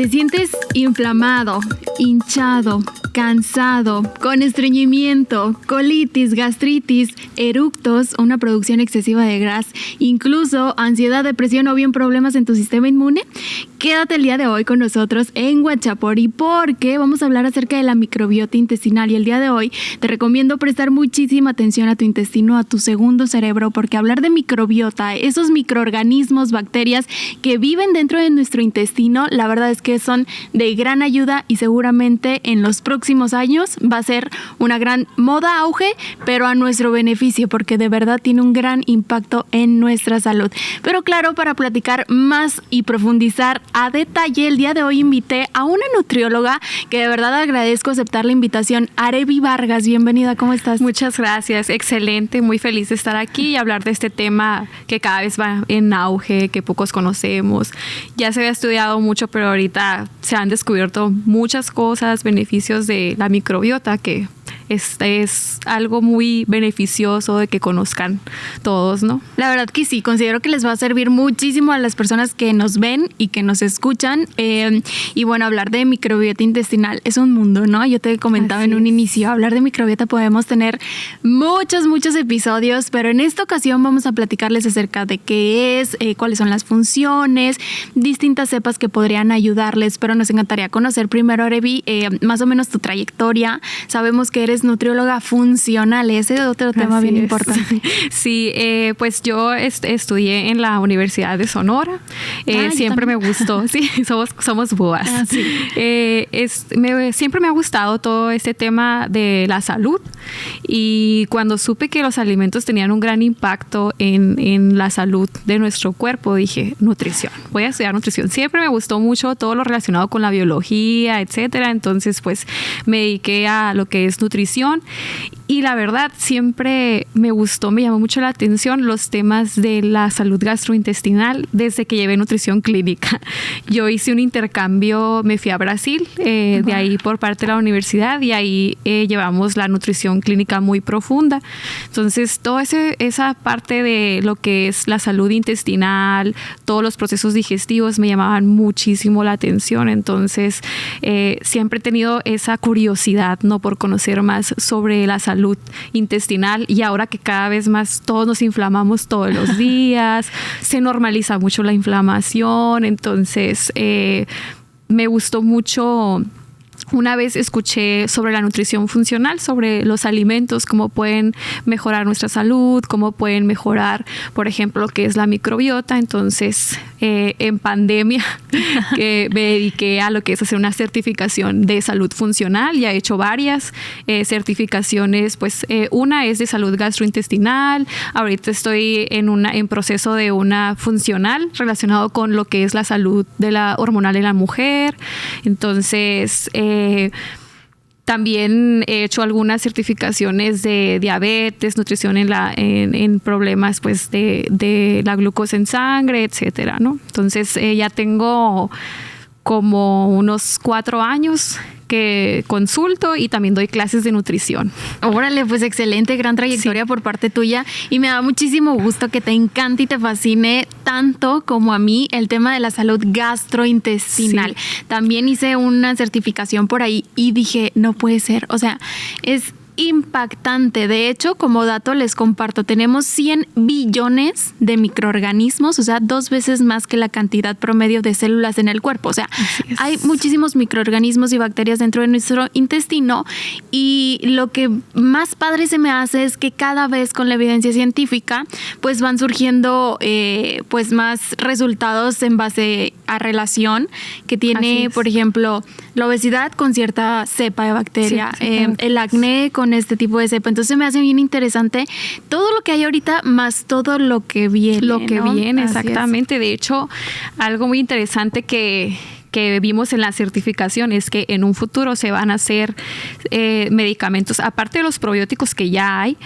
¿Te sientes inflamado, hinchado, cansado, con estreñimiento, colitis, gastritis, eructos, una producción excesiva de grasa, incluso ansiedad, depresión o bien problemas en tu sistema inmune? Quédate el día de hoy con nosotros en Guachapori porque vamos a hablar acerca de la microbiota intestinal y el día de hoy te recomiendo prestar muchísima atención a tu intestino, a tu segundo cerebro, porque hablar de microbiota, esos microorganismos, bacterias que viven dentro de nuestro intestino, la verdad es que son de gran ayuda y seguramente en los próximos años va a ser una gran moda, auge, pero a nuestro beneficio porque de verdad tiene un gran impacto en nuestra salud. Pero claro, para platicar más y profundizar a detalle, el día de hoy invité a una nutrióloga que de verdad agradezco aceptar la invitación, Arevi Vargas. Bienvenida, ¿cómo estás? Muchas gracias, excelente, muy feliz de estar aquí y hablar de este tema que cada vez va en auge, que pocos conocemos. Ya se había estudiado mucho, pero ahorita se han descubierto muchas cosas, beneficios de la microbiota que es algo muy beneficioso de que conozcan todos, ¿no? La verdad que sí, considero que les va a servir muchísimo a las personas que nos ven y que nos escuchan. Y bueno, hablar de microbiota intestinal es un mundo, ¿no? Yo te comentaba en un inicio, hablar de microbiota podemos tener muchos episodios, pero en esta ocasión vamos a platicarles acerca de qué es, cuáles son las funciones, distintas cepas que podrían ayudarles, pero nos encantaría conocer primero, Arevi, más o menos tu trayectoria. Sabemos que eres nutrióloga funcional, ese es otro tema bien importante. Sí, pues yo estudié en la Universidad de Sonora. Siempre me gustó, sí, somos boas. Sí. Siempre me ha gustado todo este tema de la salud y cuando supe que los alimentos tenían un gran impacto en la salud de nuestro cuerpo, dije, nutrición, voy a estudiar nutrición. Siempre me gustó mucho todo lo relacionado con la biología, etcétera. Entonces, pues me dediqué a lo que es nutrición y la verdad siempre me llamó mucho la atención los temas de la salud gastrointestinal desde que llevé nutrición clínica. Yo hice un intercambio, me fui a Brasil, de ahí por parte de la universidad y ahí llevamos la nutrición clínica muy profunda. Entonces toda esa parte de lo que es la salud intestinal, todos los procesos digestivos me llamaban muchísimo la atención. Entonces siempre he tenido esa curiosidad, ¿no?, por conocer más sobre la salud intestinal y ahora que cada vez más todos nos inflamamos todos los días, se normaliza mucho la inflamación, entonces me gustó mucho. Una vez escuché sobre la nutrición funcional, sobre los alimentos, cómo pueden mejorar nuestra salud, cómo pueden mejorar, por ejemplo, lo que es la microbiota. Entonces, en pandemia, que me dediqué a lo que es hacer una certificación de salud funcional. Ya he hecho varias certificaciones. Pues una es de salud gastrointestinal. Ahorita estoy en proceso de una funcional relacionado con lo que es la salud de la hormonal en la mujer. Entonces, también he hecho algunas certificaciones de diabetes, nutrición en problemas pues de la glucosa en sangre, etcétera, ¿no? Entonces ya tengo como unos 4 años que consulto y también doy clases de nutrición. Órale, pues excelente, gran trayectoria por parte tuya y me da muchísimo gusto que te encante y te fascine tanto como a mí el tema de la salud gastrointestinal. Sí. También hice una certificación por ahí y dije, no puede ser, o sea, es impactante. De hecho, como dato les comparto, tenemos 100 billones de microorganismos, o sea, 2 veces más que la cantidad promedio de células en el cuerpo. O sea, hay muchísimos microorganismos y bacterias dentro de nuestro intestino y lo que más padre se me hace es que cada vez con la evidencia científica pues van surgiendo pues más resultados en base a relación que tiene, por ejemplo, la obesidad con cierta cepa de bacteria, el acné con este tipo de cepa. Entonces me hace bien interesante todo lo que hay ahorita más todo lo que viene. Lo que viene, exactamente. De hecho, algo muy interesante que vimos en la certificación es que en un futuro se van a hacer medicamentos, aparte de los probióticos que ya hay,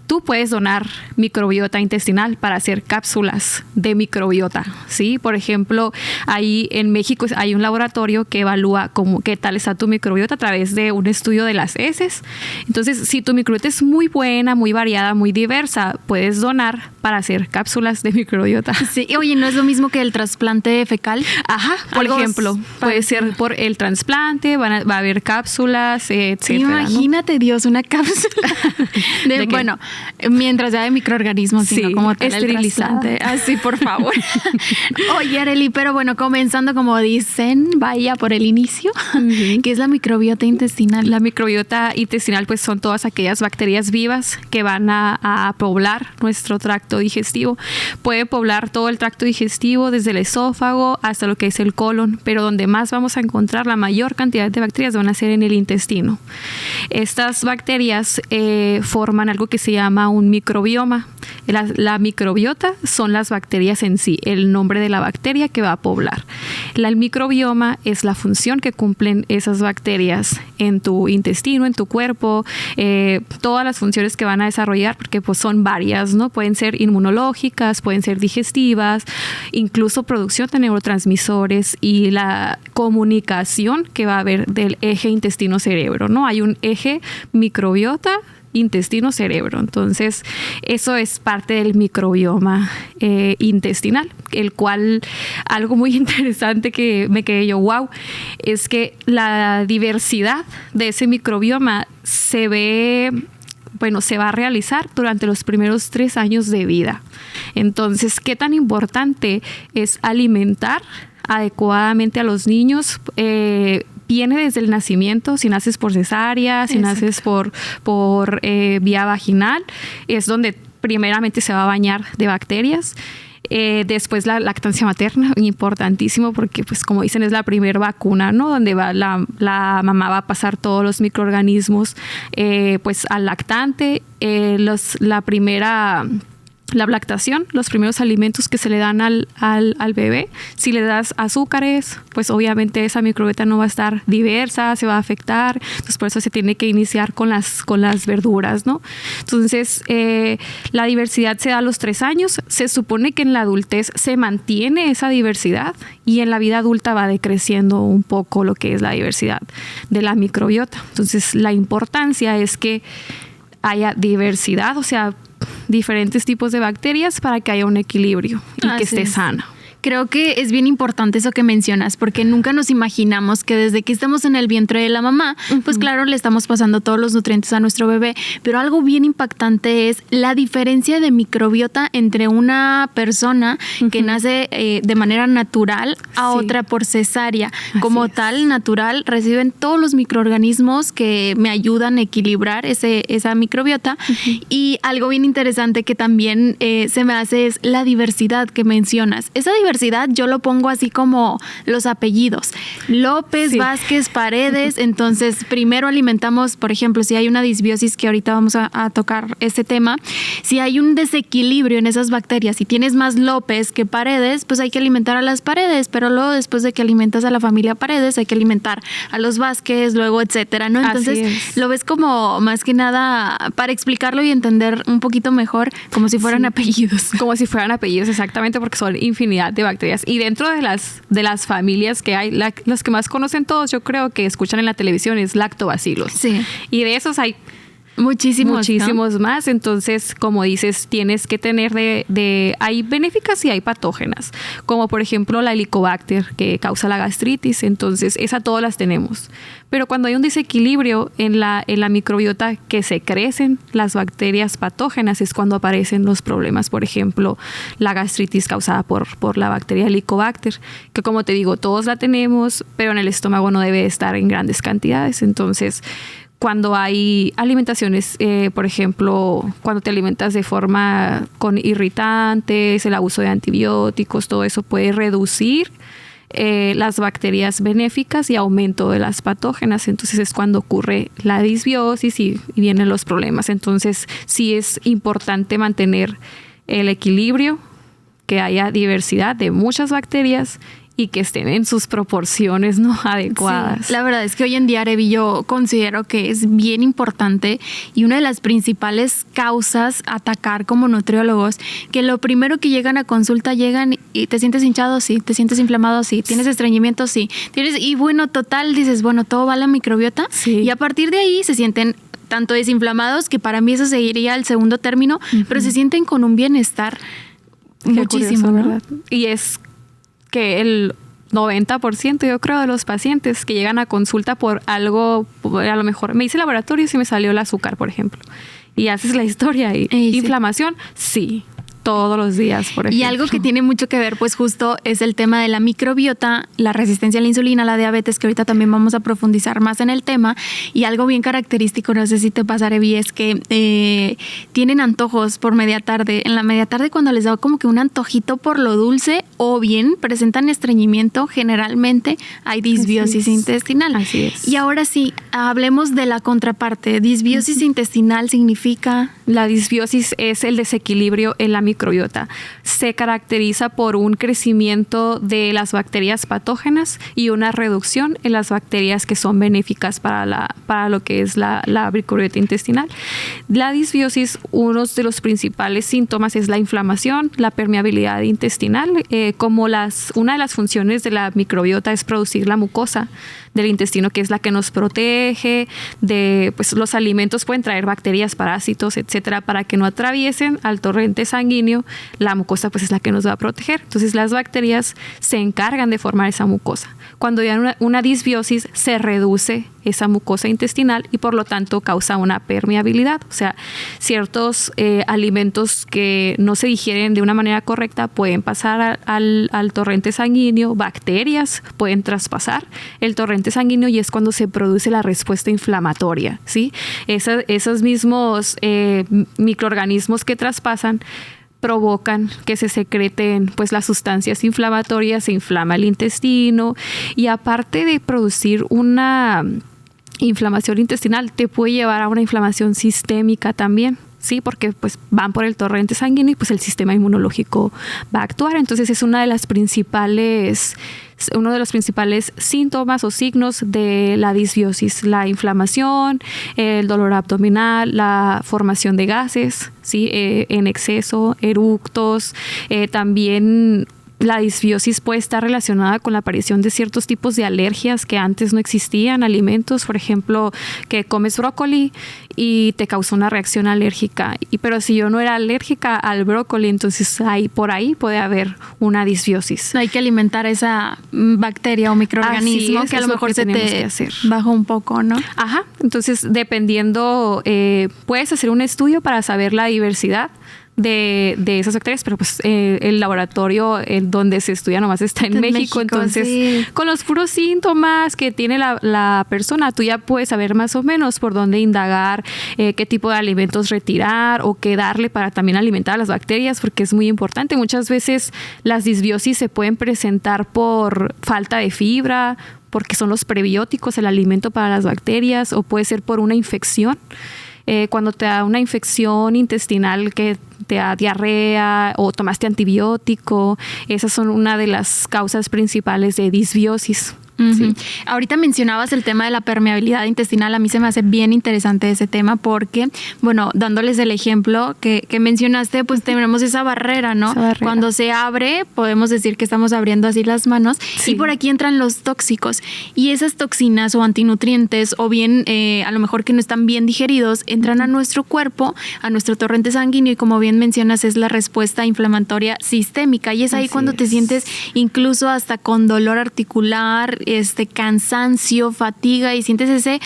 tú puedes donar microbiota intestinal para hacer cápsulas de microbiota, ¿sí? Por ejemplo, ahí en México hay un laboratorio que evalúa qué tal está tu microbiota a través de un estudio de las heces. Entonces, si tu microbiota es muy buena, muy variada, muy diversa, puedes donar para hacer cápsulas de microbiota. Sí, oye, ¿no es lo mismo que el trasplante fecal? Ajá, por ejemplo, puede ser por el trasplante, va a haber cápsulas, etcétera. Imagínate, ¿no? Dios, una cápsula bueno, mientras ya de microorganismos, sino como tal esterilizada. Así, por favor. Oye, Arely, pero bueno, comenzando como dicen, vaya por el inicio, ¿qué es la microbiota intestinal? La microbiota intestinal pues son todas aquellas bacterias vivas que van a poblar nuestro tracto digestivo. Puede poblar todo el tracto digestivo desde el esófago hasta lo que es el colon, pero donde más vamos a encontrar la mayor cantidad de bacterias van a ser en el intestino. Estas bacterias forman algo que se llama un microbioma. La microbiota son las bacterias en sí, el nombre de la bacteria que va a poblar. El microbioma es la función que cumplen esas bacterias en tu intestino, en tu cuerpo, todas las funciones que van a desarrollar, porque pues son varias, ¿no? Pueden ser inmunológicas, pueden ser digestivas, incluso producción de neurotransmisores y la comunicación que va a haber del eje intestino-cerebro, ¿no? Hay un eje microbiota, intestino-cerebro. Entonces, eso es parte del microbioma intestinal, el cual, algo muy interesante que me quedé yo, wow, es que la diversidad de ese microbioma se va a realizar durante los primeros 3 años de vida. Entonces, ¿qué tan importante es alimentar adecuadamente a los niños? Viene desde el nacimiento, si naces por cesárea, si naces por vía vaginal, es donde primeramente se va a bañar de bacterias. Después la lactancia materna, importantísimo porque pues como dicen es la primera vacuna, ¿no? Donde la mamá va a pasar todos los microorganismos pues al lactante. La lactación, los primeros alimentos que se le dan al bebé, si le das azúcares, pues obviamente esa microbiota no va a estar diversa, se va a afectar, entonces por eso se tiene que iniciar con las verduras, ¿no? Entonces, la diversidad se da a los 3 años, se supone que en la adultez se mantiene esa diversidad y en la vida adulta va decreciendo un poco lo que es la diversidad de la microbiota. Entonces, la importancia es que haya diversidad, o sea, diferentes tipos de bacterias para que haya un equilibrio y que esté sana. Creo que es bien importante eso que mencionas, porque nunca nos imaginamos que desde que estamos en el vientre de la mamá, pues claro, le estamos pasando todos los nutrientes a nuestro bebé, pero algo bien impactante es la diferencia de microbiota entre una persona que nace de manera natural a otra por cesárea. Como tal, natural, reciben todos los microorganismos que me ayudan a equilibrar esa microbiota. Y algo bien interesante que también se me hace es la diversidad que mencionas. Esa diversidad yo lo pongo así como los apellidos. López, Vázquez, Paredes. Entonces, primero alimentamos, por ejemplo, si hay una disbiosis, que ahorita vamos a tocar este tema, si hay un desequilibrio en esas bacterias, si tienes más López que Paredes, pues hay que alimentar a las Paredes, pero luego después de que alimentas a la familia Paredes, hay que alimentar a los Vázquez, luego etcétera, ¿no? Entonces, lo ves como más que nada para explicarlo y entender un poquito mejor, como si fueran apellidos. Como si fueran apellidos, exactamente, porque son infinidad de bacterias. Y dentro de las familias que hay, las que más conocen todos, yo creo que escuchan en la televisión, es lactobacilos. Sí. Y de esos hay muchísimos, ¿no? más. Entonces, como dices, tienes que tener hay benéficas y hay patógenas, como por ejemplo la Helicobacter, que causa la gastritis. Entonces, esa todas las tenemos. Pero cuando hay un desequilibrio en la microbiota, que se crecen las bacterias patógenas, es cuando aparecen los problemas. Por ejemplo, la gastritis causada por la bacteria Helicobacter, que como te digo, todos la tenemos, pero en el estómago no debe estar en grandes cantidades. Entonces, cuando hay alimentaciones, por ejemplo, cuando te alimentas de forma con irritantes, el abuso de antibióticos, todo eso puede reducir las bacterias benéficas y aumento de las patógenas. Entonces es cuando ocurre la disbiosis y vienen los problemas. Entonces sí es importante mantener el equilibrio, que haya diversidad de muchas bacterias y que estén en sus proporciones, ¿no?, adecuadas. Sí, la verdad es que hoy en día, Arevi, yo considero que es bien importante y una de las principales causas a atacar como nutriólogos, que lo primero que llegan a consulta, llegan y te sientes hinchado, sí, te sientes inflamado, sí, tienes estreñimiento, sí, y bueno, total, dices, bueno, todo va a la microbiota, sí. Y a partir de ahí se sienten tanto desinflamados, que para mí eso seguiría al segundo término, pero se sienten con un bienestar muchísimo, curioso, ¿no? ¿verdad? Y es que el 90%, yo creo, de los pacientes que llegan a consulta por algo, a lo mejor me hice laboratorio y me salió el azúcar, por ejemplo. Y haces la historia y inflamación, sí, todos los días, por ejemplo. Y algo que tiene mucho que ver, pues justo es el tema de la microbiota, la resistencia a la insulina, la diabetes, que ahorita también vamos a profundizar más en el tema. Y algo bien característico, no sé si te pasa, Arevi, es que tienen antojos por media tarde. En la media tarde, cuando les da como que un antojito por lo dulce, o bien presentan estreñimiento, generalmente hay disbiosis intestinal. Así es. Y ahora sí, hablemos de la contraparte. Disbiosis intestinal significa... La disbiosis es el desequilibrio en la microbiota. Se caracteriza por un crecimiento de las bacterias patógenas y una reducción en las bacterias que son benéficas para lo que es la microbiota intestinal. La disbiosis, uno de los principales síntomas es la inflamación, la permeabilidad intestinal. Una de las funciones de la microbiota es producir la mucosa del intestino, que es la que nos protege de, pues, los alimentos pueden traer bacterias, parásitos, etcétera, para que no atraviesen al torrente sanguíneo. La mucosa, pues, es la que nos va a proteger. Entonces, las bacterias se encargan de formar esa mucosa. Cuando hay una disbiosis, se reduce esa mucosa intestinal y por lo tanto causa una permeabilidad. O sea, ciertos alimentos que no se digieren de una manera correcta pueden pasar al torrente sanguíneo, bacterias pueden traspasar el torrente sanguíneo y es cuando se produce la respuesta inflamatoria, ¿sí? Esos mismos microorganismos que traspasan provocan que se secreten, pues, las sustancias inflamatorias, se inflama el intestino y aparte de producir una inflamación intestinal, te puede llevar a una inflamación sistémica también. Sí, porque pues van por el torrente sanguíneo y pues el sistema inmunológico va a actuar. Entonces es uno de los principales síntomas o signos de la disbiosis: la inflamación, el dolor abdominal, la formación de gases, ¿sí? En exceso, eructos, también. La disbiosis puede estar relacionada con la aparición de ciertos tipos de alergias que antes no existían, alimentos, por ejemplo, que comes brócoli y te causó una reacción alérgica. Pero si yo no era alérgica al brócoli, entonces por ahí puede haber una disbiosis. Hay que alimentar esa bacteria o microorganismo que a lo mejor se te baja un poco, ¿no? Ajá, entonces dependiendo, puedes hacer un estudio para saber la diversidad de esas bacterias, pero pues el laboratorio donde se estudia nomás está en México, entonces sí. Con los puros síntomas que tiene la persona, tú ya puedes saber más o menos por dónde indagar, qué tipo de alimentos retirar o qué darle para también alimentar a las bacterias, porque es muy importante. Muchas veces las disbiosis se pueden presentar por falta de fibra, porque son los prebióticos el alimento para las bacterias, o puede ser por una infección. Cuando te da una infección intestinal que te da diarrea o tomaste antibiótico, esas son una de las causas principales de disbiosis. Uh-huh. Sí. Ahorita mencionabas el tema de la permeabilidad intestinal. A mí se me hace bien interesante ese tema porque, bueno, dándoles el ejemplo que mencionaste, pues tenemos esa barrera, ¿no? Esa barrera. Cuando se abre, podemos decir que estamos abriendo así las manos, sí. Y por aquí entran los tóxicos y esas toxinas o antinutrientes o bien a lo mejor que no están bien digeridos, entran a nuestro cuerpo, a nuestro torrente sanguíneo y como bien mencionas es la respuesta inflamatoria sistémica y es ahí así cuando te sientes incluso hasta con dolor articular, cansancio, fatiga y sientes ese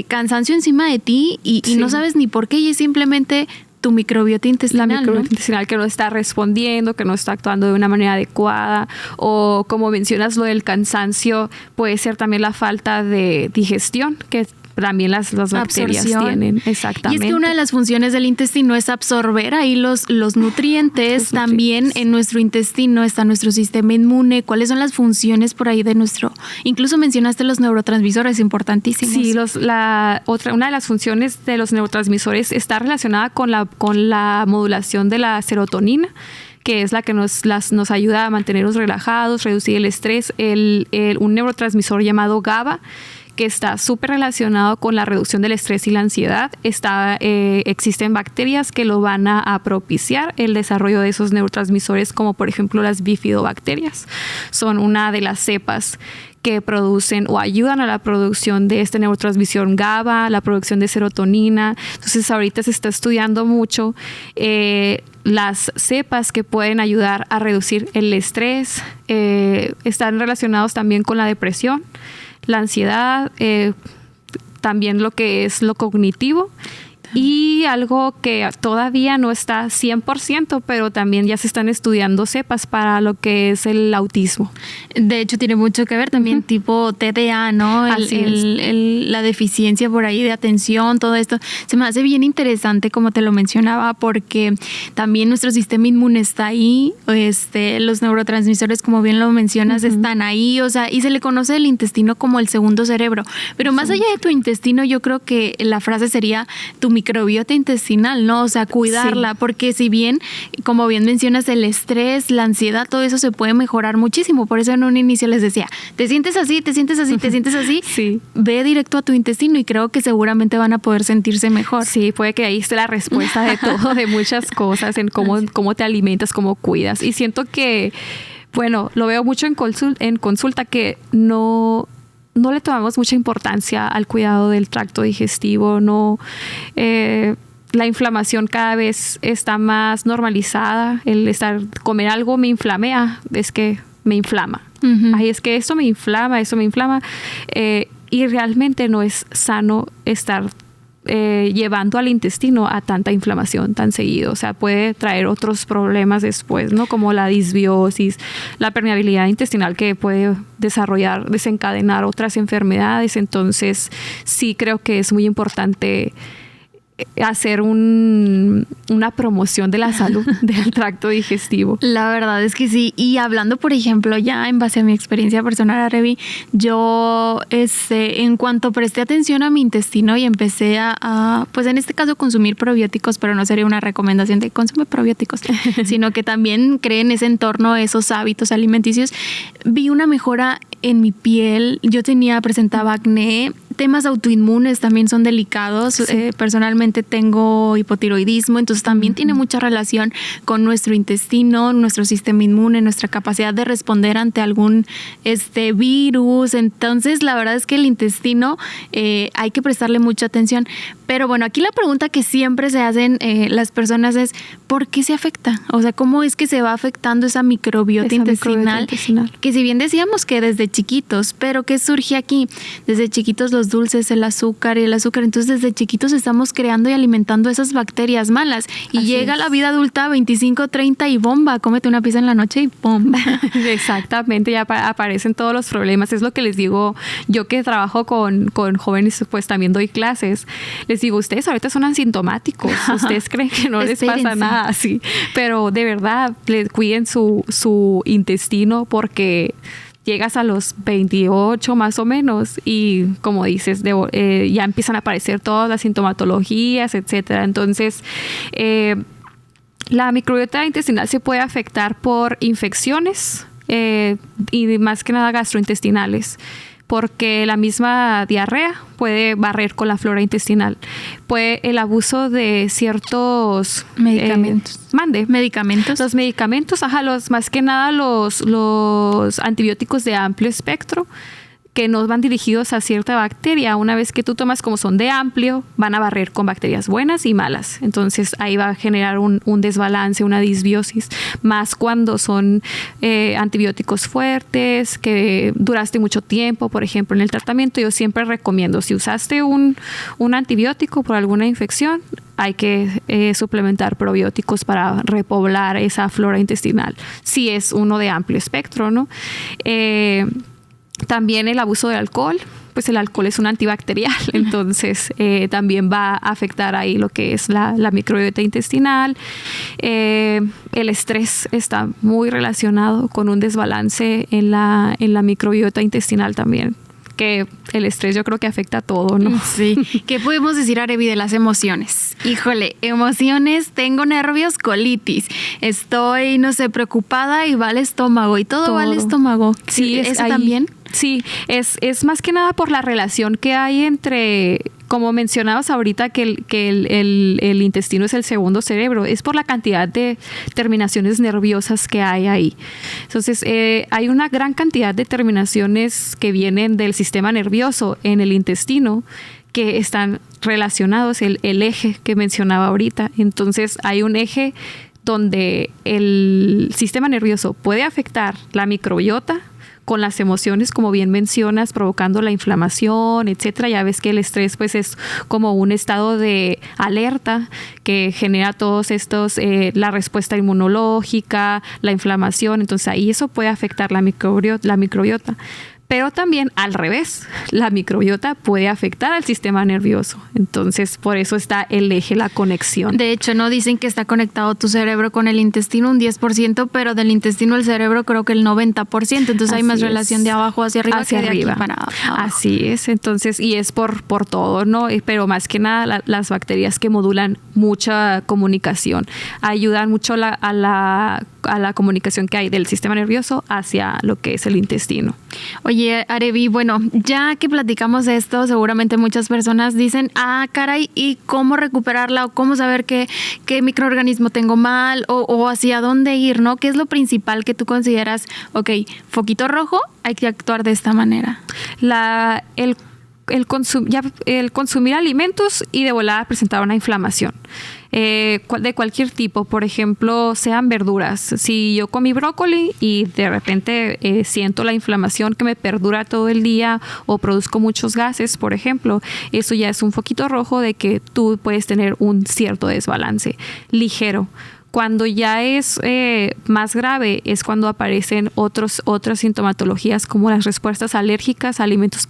cansancio encima de ti y no sabes ni por qué y es simplemente tu microbiota intestinal. La microbiota intestinal que no está respondiendo, que no está actuando de una manera adecuada o como mencionas lo del cansancio, puede ser también la falta de digestión que también las bacterias tienen. Exactamente. Y es que una de las funciones del intestino es absorber ahí los nutrientes. También en nuestro intestino está nuestro sistema inmune. ¿Cuáles son las funciones por ahí de nuestro? Incluso mencionaste los neurotransmisores importantísimos. Sí, una de las funciones de los neurotransmisores está relacionada con la modulación de la serotonina, que es la que nos ayuda a mantenernos relajados, reducir el estrés, un neurotransmisor llamado GABA, que está súper relacionado con la reducción del estrés y la ansiedad. Existen bacterias que lo van a propiciar el desarrollo de esos neurotransmisores, como por ejemplo las bifidobacterias. Son una de las cepas que producen o ayudan a la producción de este neurotransmisor GABA, la producción de serotonina. Entonces ahorita se está estudiando mucho las cepas que pueden ayudar a reducir el estrés. Están relacionados también con la depresión, la ansiedad, también lo que es lo cognitivo. Y algo que todavía no está 100%, pero también ya se están estudiando cepas para lo que es el autismo. De hecho, tiene mucho que ver también, tipo TDA, ¿no? La deficiencia por ahí de atención, todo esto. Se me hace bien interesante, como te lo mencionaba, porque también nuestro sistema inmune está ahí, los neurotransmisores, como bien lo mencionas, están ahí, o sea, y se le conoce el intestino como el segundo cerebro. Pero más allá de tu intestino, yo creo que la frase sería tu microbiota intestinal, ¿no? O sea, cuidarla, porque si bien, como bien mencionas, el estrés, la ansiedad, todo eso se puede mejorar muchísimo. Por eso en un inicio les decía, te sientes así, te sientes así, te sientes así, sí. Ve directo a tu intestino y creo que seguramente van a poder sentirse mejor. Sí, puede que ahí esté la respuesta de todo, de muchas cosas, en cómo te alimentas, cómo cuidas. Y siento que, bueno, lo veo mucho en consulta que no le tomamos mucha importancia al cuidado del tracto digestivo, la inflamación cada vez está más normalizada, comer algo me inflame, es que me inflama, ay, es que esto me inflama, y realmente no es sano estar llevando al intestino a tanta inflamación tan seguido. O sea, puede traer otros problemas después, ¿no? Como la disbiosis, la permeabilidad intestinal que puede desencadenar otras enfermedades. Entonces, sí creo que es muy importante hacer una promoción de la salud del tracto digestivo. La verdad es que sí. Y hablando, por ejemplo, ya en base a mi experiencia personal, Arevi, yo en cuanto presté atención a mi intestino y empecé pues en este caso consumir probióticos, pero no sería una recomendación de consume probióticos, sino que también creen ese entorno, esos hábitos alimenticios, vi una mejora en mi piel. Yo presentaba acné. Temas autoinmunes también son delicados. Sí. Personalmente tengo hipotiroidismo, entonces también tiene mucha relación con nuestro intestino, nuestro sistema inmune, nuestra capacidad de responder ante algún virus. Entonces, la verdad es que el intestino hay que prestarle mucha atención. Pero bueno, aquí la pregunta que siempre se hacen las personas es ¿por qué se afecta? O sea, ¿cómo es que se va afectando esa microbiota intestinal? Que si bien decíamos que desde chiquitos, pero ¿qué surge aquí? Desde chiquitos los dulces, el azúcar. Entonces, desde chiquitos estamos creando y alimentando esas bacterias malas. Y así llega la vida adulta, 25, 30 y bomba, cómete una pizza en la noche y bomba. Exactamente, ya aparecen todos los problemas. Es lo que les digo, yo que trabajo con jóvenes, pues también doy clases. Les digo, ustedes ahorita son asintomáticos. Ustedes creen que no les pasa nada así. Pero de verdad, cuiden su intestino porque llegas a los 28 más o menos y como dices, ya empiezan a aparecer todas las sintomatologías, etcétera. Entonces, la microbiota intestinal se puede afectar por infecciones y más que nada gastrointestinales, porque la misma diarrea puede barrer con la flora intestinal. El abuso de ciertos medicamentos. Medicamentos. Los medicamentos, más que nada los antibióticos de amplio espectro, que no van dirigidos a cierta bacteria. Una vez que tú tomas como son de amplio, van a barrer con bacterias buenas y malas. Entonces ahí va a generar un desbalance, una disbiosis. Más cuando son antibióticos fuertes, que duraste mucho tiempo, por ejemplo, en el tratamiento. Yo siempre recomiendo, si usaste un antibiótico por alguna infección, hay que suplementar probióticos para repoblar esa flora intestinal. Si es uno de amplio espectro, ¿no? También el abuso de alcohol, pues el alcohol es un antibacterial, entonces también va a afectar ahí lo que es la microbiota intestinal. El estrés está muy relacionado con un desbalance en la microbiota intestinal también, que el estrés yo creo que afecta a todo, ¿no? Sí. ¿Qué podemos decir, Arevi, de las emociones? Híjole, emociones, tengo nervios, colitis. Estoy, no sé, preocupada y va al estómago. Y todo va al estómago. Sí, ¿eso también? Sí, es más que nada por la relación que hay entre, como mencionabas ahorita, que el intestino es el segundo cerebro, es por la cantidad de terminaciones nerviosas que hay ahí. Entonces, hay una gran cantidad de terminaciones que vienen del sistema nervioso en el intestino que están relacionados, el eje que mencionaba ahorita. Entonces, hay un eje donde el sistema nervioso puede afectar la microbiota con las emociones, como bien mencionas, provocando la inflamación, etcétera. Ya ves que el estrés pues es como un estado de alerta que genera todos estos, la respuesta inmunológica, la inflamación. Entonces ahí eso puede afectar la microbiota. Pero también al revés, la microbiota puede afectar al sistema nervioso. Entonces, por eso está el eje, la conexión. De hecho, no dicen que está conectado tu cerebro con el intestino un 10%, pero del intestino al cerebro creo que el 90%. Entonces hay más relación de abajo hacia arriba que de aquí para abajo. Así es. Entonces, y es por todo, ¿no? Pero más que nada las bacterias que modulan mucha comunicación, ayudan mucho a la comunicación que hay del sistema nervioso hacia lo que es el intestino. Oye, Arevi, bueno, ya que platicamos de esto, seguramente muchas personas dicen, caray, ¿y cómo recuperarla? O cómo saber qué microorganismo tengo mal o hacia dónde ir, ¿no? ¿Qué es lo principal que tú consideras? Ok, foquito rojo, hay que actuar de esta manera. El consumir alimentos y de volada presentar una inflamación de cualquier tipo, por ejemplo, sean verduras. Si yo comí brócoli y de repente siento la inflamación que me perdura todo el día o produzco muchos gases, por ejemplo, eso ya es un foquito rojo de que tú puedes tener un cierto desbalance ligero. Cuando ya es más grave es cuando aparecen otras sintomatologías como las respuestas alérgicas a alimentos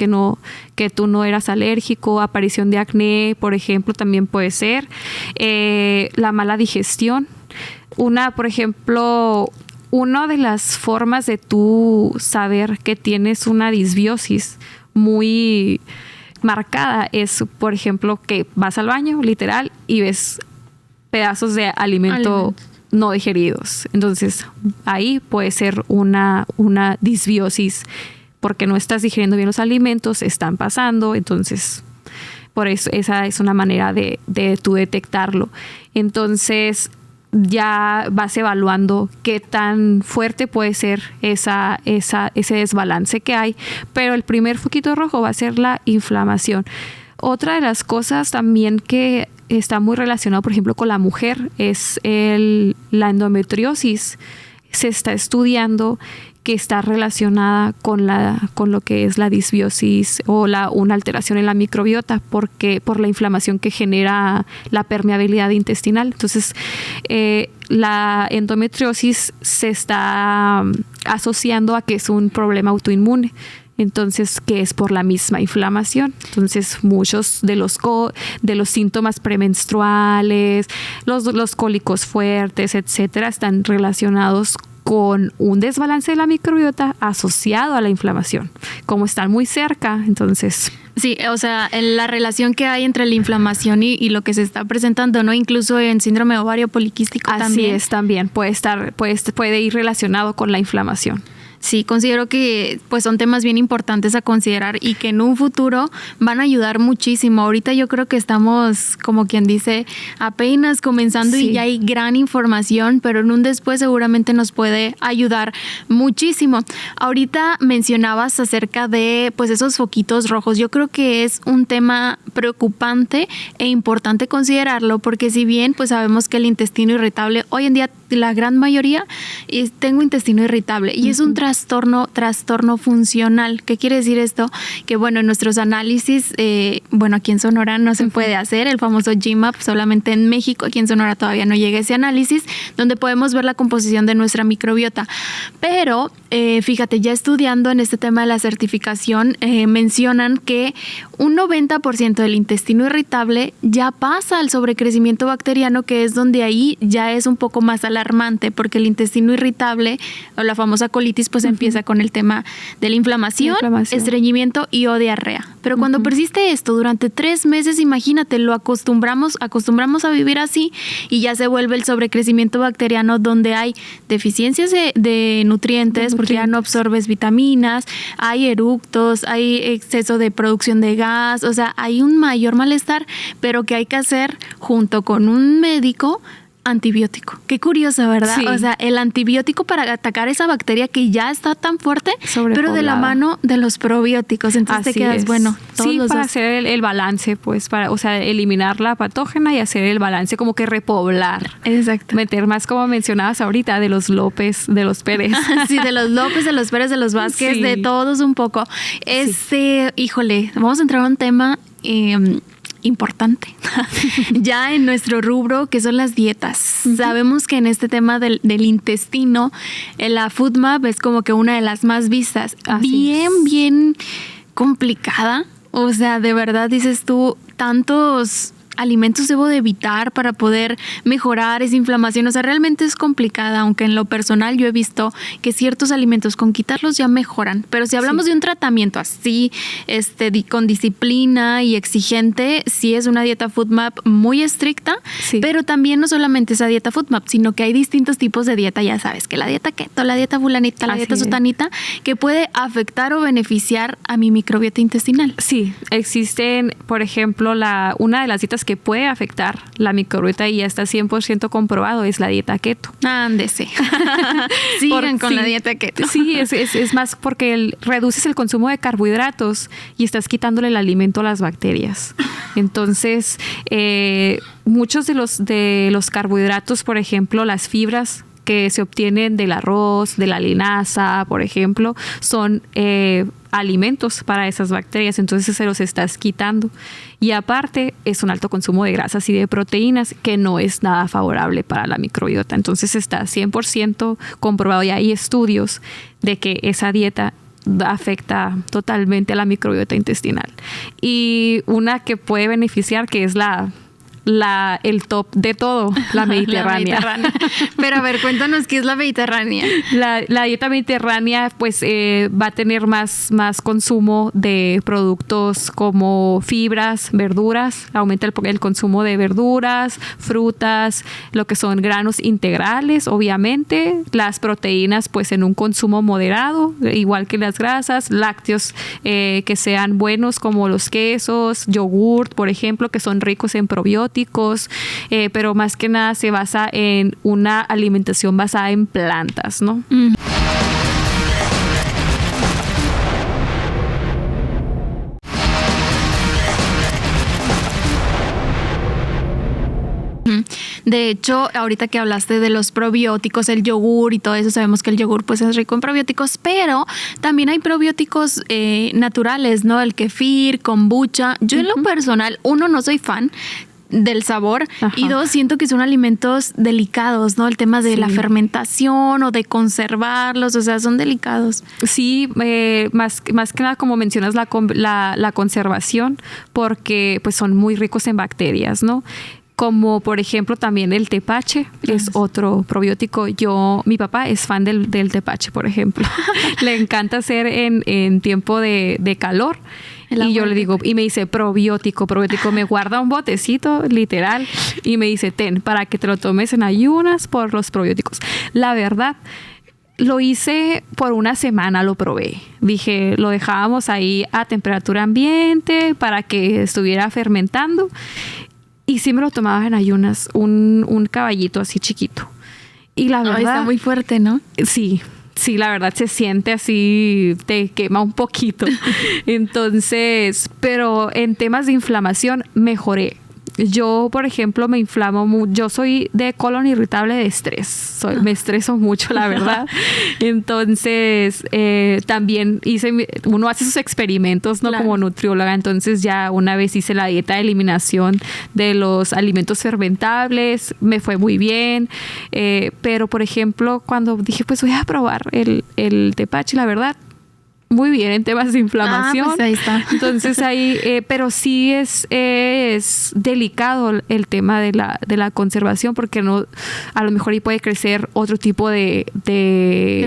que tú no eras alérgico, aparición de acné, por ejemplo, también puede ser, la mala digestión. Por ejemplo, una de las formas de tú saber que tienes una disbiosis muy marcada es, por ejemplo, que vas al baño, literal, y ves pedazos de alimento no digeridos. Entonces, ahí puede ser una disbiosis porque no estás digiriendo bien los alimentos, están pasando. Entonces, por eso esa es una manera de tú detectarlo. Entonces, ya vas evaluando qué tan fuerte puede ser ese desbalance que hay. Pero el primer foquito rojo va a ser la inflamación. Otra de las cosas también que está muy relacionado, por ejemplo, con la mujer, es la endometriosis. Se está estudiando que está relacionada con lo que es la disbiosis o una alteración en la microbiota por la inflamación que genera la permeabilidad intestinal. Entonces, la endometriosis se está asociando a que es un problema autoinmune. Entonces, que es por la misma inflamación. Entonces, muchos de los síntomas premenstruales, los cólicos fuertes, etcétera, están relacionados con un desbalance de la microbiota asociado a la inflamación. Como están muy cerca, entonces... Sí, o sea, la relación que hay entre la inflamación y lo que se está presentando, ¿no? Incluso en síndrome ovario poliquístico también. Así es, también puede ir relacionado con la inflamación. Sí, considero que pues son temas bien importantes a considerar y que en un futuro van a ayudar muchísimo. Ahorita yo creo que estamos, como quien dice, apenas comenzando y ya hay gran información, pero en un después seguramente nos puede ayudar muchísimo. Ahorita mencionabas acerca de pues esos foquitos rojos. Yo creo que es un tema preocupante e importante considerarlo porque si bien pues sabemos que el intestino irritable, hoy en día la gran mayoría tengo intestino irritable y es un trastorno funcional. ¿Qué quiere decir esto? Que bueno, en nuestros análisis, aquí en Sonora no se puede hacer el famoso GMAP, solamente en México, aquí en Sonora todavía no llega ese análisis, donde podemos ver la composición de nuestra microbiota. Pero fíjate, ya estudiando en este tema de la certificación, mencionan que un 90% del intestino irritable ya pasa al sobrecrecimiento bacteriano, que es donde ahí ya es un poco más alarmante, porque el intestino irritable o la famosa colitis pues empieza con el tema de la inflamación, estreñimiento y o diarrea. Pero cuando persiste esto durante 3 meses, imagínate, lo acostumbramos a vivir así y ya se vuelve el sobrecrecimiento bacteriano, donde hay deficiencias de nutrientes porque ya no absorbes vitaminas, hay eructos, hay exceso de producción de gas, o sea, hay un mayor malestar, pero que hay que hacer junto con un médico antibiótico. Qué curioso, ¿verdad? Sí. O sea, el antibiótico para atacar esa bacteria que ya está tan fuerte, pero de la mano de los probióticos. Entonces así te quedas, bueno, todos sí, los para dos. hacer el balance, pues, o sea, eliminar la patógena y hacer el balance, como que repoblar. Exacto. Meter más, como mencionabas ahorita, de los López, de los Pérez. Sí, de los López, de los Pérez, de los Vázquez, de todos un poco. Híjole, vamos a entrar a un tema importante ya en nuestro rubro, que son las dietas. Sabemos que en este tema del intestino, la FODMAP es como que una de las más vistas. Bien complicada. O sea, de verdad dices tú, tantos alimentos debo de evitar para poder mejorar esa inflamación. O sea, realmente es complicada, aunque en lo personal yo he visto que ciertos alimentos con quitarlos ya mejoran. Pero si hablamos de un tratamiento así, con disciplina y exigente, sí es una dieta FODMAP muy estricta, pero también no solamente esa dieta FODMAP, sino que hay distintos tipos de dieta. Ya sabes, que la dieta keto, la dieta fulanita, la dieta sotanita, que puede afectar o beneficiar a mi microbiota intestinal. Sí, existen, por ejemplo, una de las dietas que puede afectar la microbiota y ya está 100% comprobado es la dieta keto. Ándese. Sigan con la dieta keto. Sí, es más porque reduces el consumo de carbohidratos y estás quitándole el alimento a las bacterias. Entonces, muchos de los carbohidratos, por ejemplo, las fibras que se obtienen del arroz, de la linaza, por ejemplo, son alimentos para esas bacterias, entonces se los estás quitando. Y aparte es un alto consumo de grasas y de proteínas que no es nada favorable para la microbiota. Entonces está 100% comprobado y hay estudios de que esa dieta afecta totalmente a la microbiota intestinal. Y una que puede beneficiar, que es el top de todo, la mediterránea. Pero a ver, cuéntanos qué es la mediterránea. La dieta mediterránea pues va a tener más consumo de productos como fibras, verduras, aumenta el consumo de verduras, frutas, lo que son granos integrales, obviamente, las proteínas pues en un consumo moderado, igual que las grasas, lácteos que sean buenos como los quesos, yogurt, por ejemplo, que son ricos en probióticos, pero más que nada se basa en una alimentación basada en plantas, ¿no? De hecho, ahorita que hablaste de los probióticos, el yogur y todo eso, sabemos que el yogur pues es rico en probióticos, pero también hay probióticos naturales, ¿no? El kefir, kombucha. Yo en lo personal, no soy fan del sabor. Y 2, siento que son alimentos delicados, ¿no? El tema de la fermentación o de conservarlos, o sea, son delicados. Sí, más que nada, como mencionas, la conservación, porque pues son muy ricos en bacterias, ¿no? Como por ejemplo también el tepache es otro probiótico. Mi papá es fan del tepache, por ejemplo. Le encanta hacer en tiempo de calor. Y yo le digo, y me dice probiótico, me guarda un botecito, literal, y me dice, para que te lo tomes en ayunas por los probióticos. La verdad, lo hice por una semana, lo probé. Dije, lo dejábamos ahí a temperatura ambiente para que estuviera fermentando. Y sí me lo tomaba en ayunas, un caballito así chiquito. Y la verdad... está muy fuerte, ¿no? Sí, la verdad se siente así, te quema un poquito. Entonces, pero en temas de inflamación mejoré. yo, por ejemplo, me inflamo mucho. Yo soy de colon irritable de estrés. Me estreso mucho, la verdad. Entonces, también uno hace sus experimentos, ¿no? Claro. Como nutrióloga. Entonces, ya una vez hice la dieta de eliminación de los alimentos fermentables. Me fue muy bien. Pero, por ejemplo, cuando dije, pues voy a probar el tepache, la verdad, muy bien en temas de inflamación. Pues ahí está. Entonces ahí, pero sí es delicado el tema de la conservación, porque no, a lo mejor ahí puede crecer otro tipo de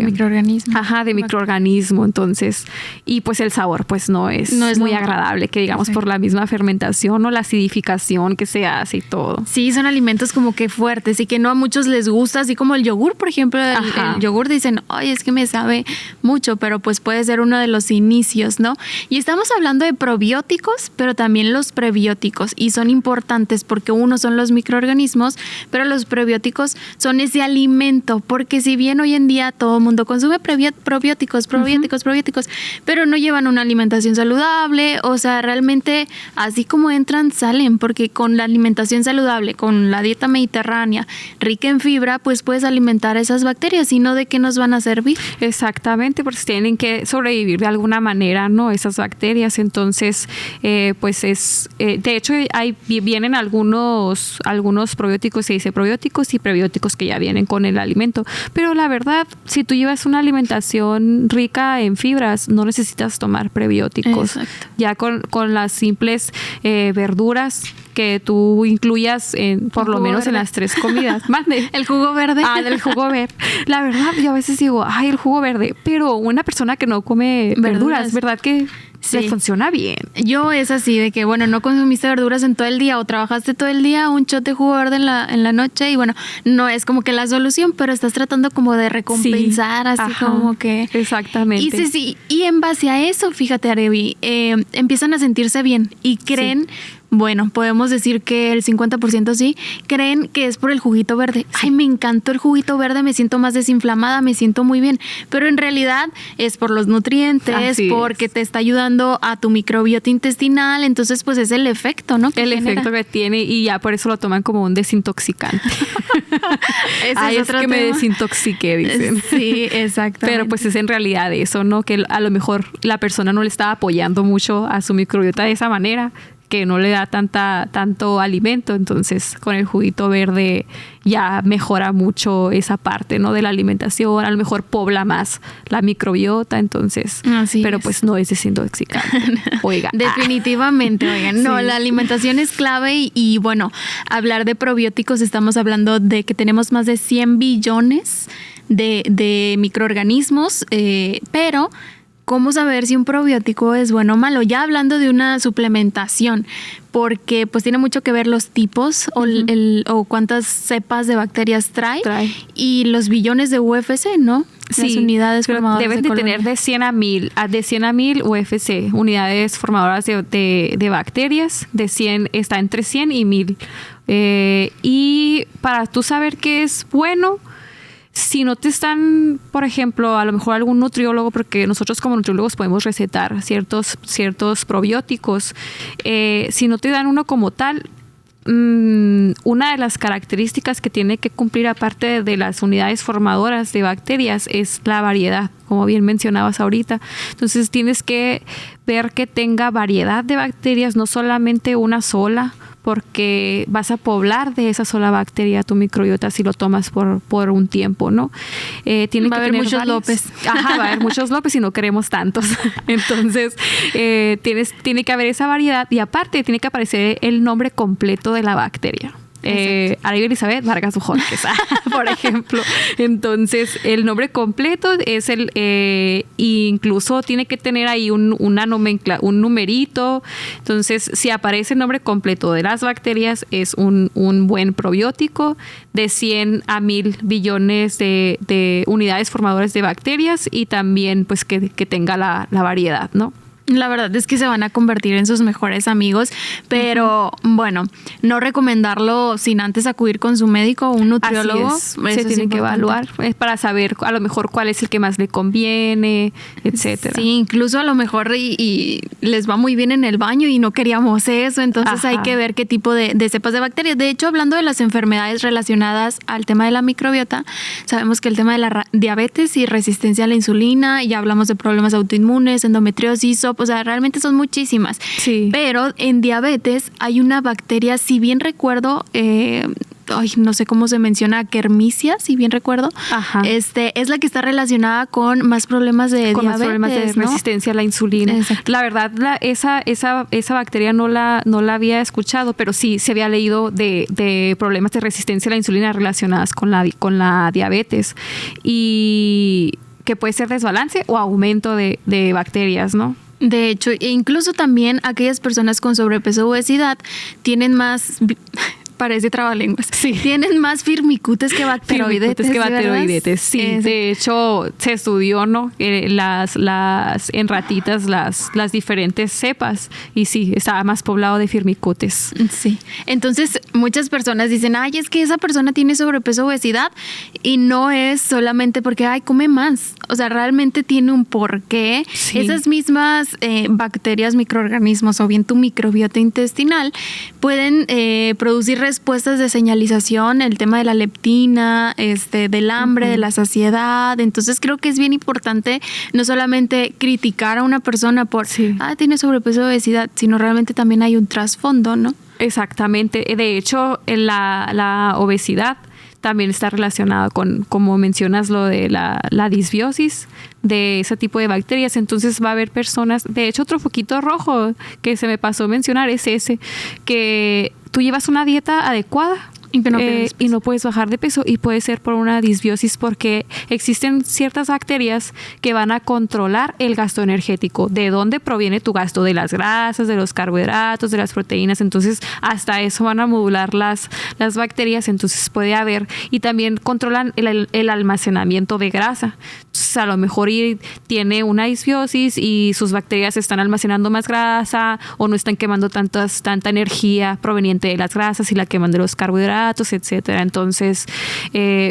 microorganismo. Ajá, de microorganismo. Entonces, y pues el sabor pues no es muy agradable, que digamos, por la misma fermentación o la acidificación que se hace y todo. Sí, son alimentos como que fuertes y que no a muchos les gusta, así como el yogur, por ejemplo. El yogur dicen, ay, es que me sabe mucho, pero pues puede ser uno de los inicios, ¿no? Y estamos hablando de probióticos, pero también los prebióticos, y son importantes porque uno son los microorganismos, pero los prebióticos son ese alimento, porque si bien hoy en día todo el mundo consume probióticos, pero no llevan una alimentación saludable, o sea, realmente así como entran, salen, porque con la alimentación saludable, con la dieta mediterránea, rica en fibra, pues puedes alimentar a esas bacterias, y no de qué nos van a servir. Exactamente, porque tienen que sobrevivir de alguna manera, ¿no? Esas bacterias. Entonces, pues de hecho, vienen algunos probióticos, se dice probióticos y prebióticos que ya vienen con el alimento. Pero la verdad, si tú llevas una alimentación rica en fibras, no necesitas tomar prebióticos. Exacto. Ya con las simples verduras que tú incluyas por lo menos verde. En las 3 comidas. Mande. El jugo verde. Del jugo verde. La verdad, yo a veces digo, ay, el jugo verde, pero una persona que no come verduras, ¿verdad que sí le funciona bien? Yo es así, de que, bueno, no consumiste verduras en todo el día o trabajaste todo el día, un shot de jugo verde en la noche, y bueno, no es como que la solución, pero estás tratando como de recompensar, así como que... Exactamente. Y en base a eso, fíjate, Arevi, empiezan a sentirse bien y creen... Bueno, podemos decir que el 50% sí, creen que es por el juguito verde. Ay, me encantó el juguito verde, me siento más desinflamada, me siento muy bien. Pero en realidad es por los nutrientes, porque te está ayudando a tu microbiota intestinal. Entonces, pues es el efecto, ¿no? El efecto que tiene, y ya por eso lo toman como un desintoxicante. Es que me desintoxiqué, dicen. Sí, exactamente. Pero pues es en realidad eso, ¿no? Que a lo mejor la persona no le está apoyando mucho a su microbiota de esa manera, que no le da tanto alimento. Entonces con el juguito verde ya mejora mucho esa parte, ¿no? De la alimentación, a lo mejor pobla más la microbiota. Entonces, pero pues no es desintoxicante. Oigan. Definitivamente, oigan. No, la alimentación es clave y bueno, hablar de probióticos, estamos hablando de que tenemos más de 100 billones de microorganismos, pero ¿cómo saber si un probiótico es bueno o malo? Ya hablando de una suplementación, porque pues tiene mucho que ver los tipos o cuántas cepas de bacterias trae y los billones de UFC, ¿no? Sí, las unidades formadoras deben de tener de 100 a 1000 UFC, unidades formadoras de bacterias. De 100 está entre 100 y 1000. Y para tú saber qué es bueno, si no te están, por ejemplo, a lo mejor algún nutriólogo, porque nosotros como nutriólogos podemos recetar ciertos probióticos, si no te dan uno como tal, una de las características que tiene que cumplir, aparte de las unidades formadoras de bacterias, es la variedad, como bien mencionabas ahorita. Entonces tienes que ver que tenga variedad de bacterias, no solamente una sola, porque vas a poblar de esa sola bacteria tu microbiota si lo tomas por un tiempo, ¿no? Va a haber muchos López. Ajá, va a haber muchos López y no queremos tantos. Entonces, tiene que haber esa variedad, y aparte tiene que aparecer el nombre completo de la bacteria. Arevi Elizabeth Vargas Ujorques, por ejemplo. Entonces, el nombre completo es incluso tiene que tener ahí un numerito. Entonces, si aparece el nombre completo de las bacterias, es un buen probiótico. De 100 a 1000 billones de unidades formadoras de bacterias, y también pues que tenga la variedad, ¿no? La verdad es que se van a convertir en sus mejores amigos, pero bueno, no recomendarlo sin antes acudir con su médico o un nutriólogo. Así es. Se tiene que evaluar para saber a lo mejor cuál es el que más le conviene, etcétera. Sí, incluso a lo mejor y les va muy bien en el baño y no queríamos eso, entonces hay que ver qué tipo de cepas de bacterias. De hecho, hablando de las enfermedades relacionadas al tema de la microbiota, sabemos que el tema de la diabetes y resistencia a la insulina, ya hablamos de problemas autoinmunes, endometriosis, o sea, realmente son muchísimas. Sí. Pero en diabetes hay una bacteria, si bien recuerdo, no sé cómo se menciona, Kermisia, si bien recuerdo. Ajá. Es la que está relacionada con más problemas de con diabetes, más problemas de resistencia a la insulina. Exacto. La verdad, esa bacteria no la había escuchado, pero sí se había leído de problemas de resistencia a la insulina relacionadas con la diabetes. Y que puede ser desbalance o aumento de bacterias, ¿no? De hecho, incluso también aquellas personas con sobrepeso o obesidad tienen más... Parece trabalenguas. Sí. Tienen más firmicutes que bacteroidetes. Sí. De hecho, se estudió, ¿no? En ratitas las diferentes cepas. Y sí, estaba más poblado de firmicutes. Sí. Entonces, muchas personas dicen, ay, es que esa persona tiene sobrepeso o obesidad. Y no es solamente porque, ay, come más. O sea, realmente tiene un porqué. Sí. Esas mismas bacterias, microorganismos o bien tu microbiota intestinal pueden producir respuestas de señalización, el tema de la leptina, del hambre, de la saciedad. Entonces creo que es bien importante no solamente criticar a una persona por, tiene sobrepeso o obesidad, sino realmente también hay un trasfondo, ¿no? Exactamente. De hecho, la obesidad también está relacionado con, como mencionas, lo de la disbiosis de ese tipo de bacterias. Entonces va a haber personas, de hecho otro foquito rojo que se me pasó mencionar es ese, que tú llevas una dieta adecuada y no puedes bajar de peso, y puede ser por una disbiosis porque existen ciertas bacterias que van a controlar el gasto energético. ¿De dónde proviene tu gasto? De las grasas, de los carbohidratos, de las proteínas. Entonces hasta eso van a modular las bacterias. Entonces puede haber, y también controlan el almacenamiento de grasa. Entonces a lo mejor tiene una disbiosis y sus bacterias están almacenando más grasa o no están quemando tanta energía proveniente de las grasas y la queman de los carbohidratos, etcétera. Entonces,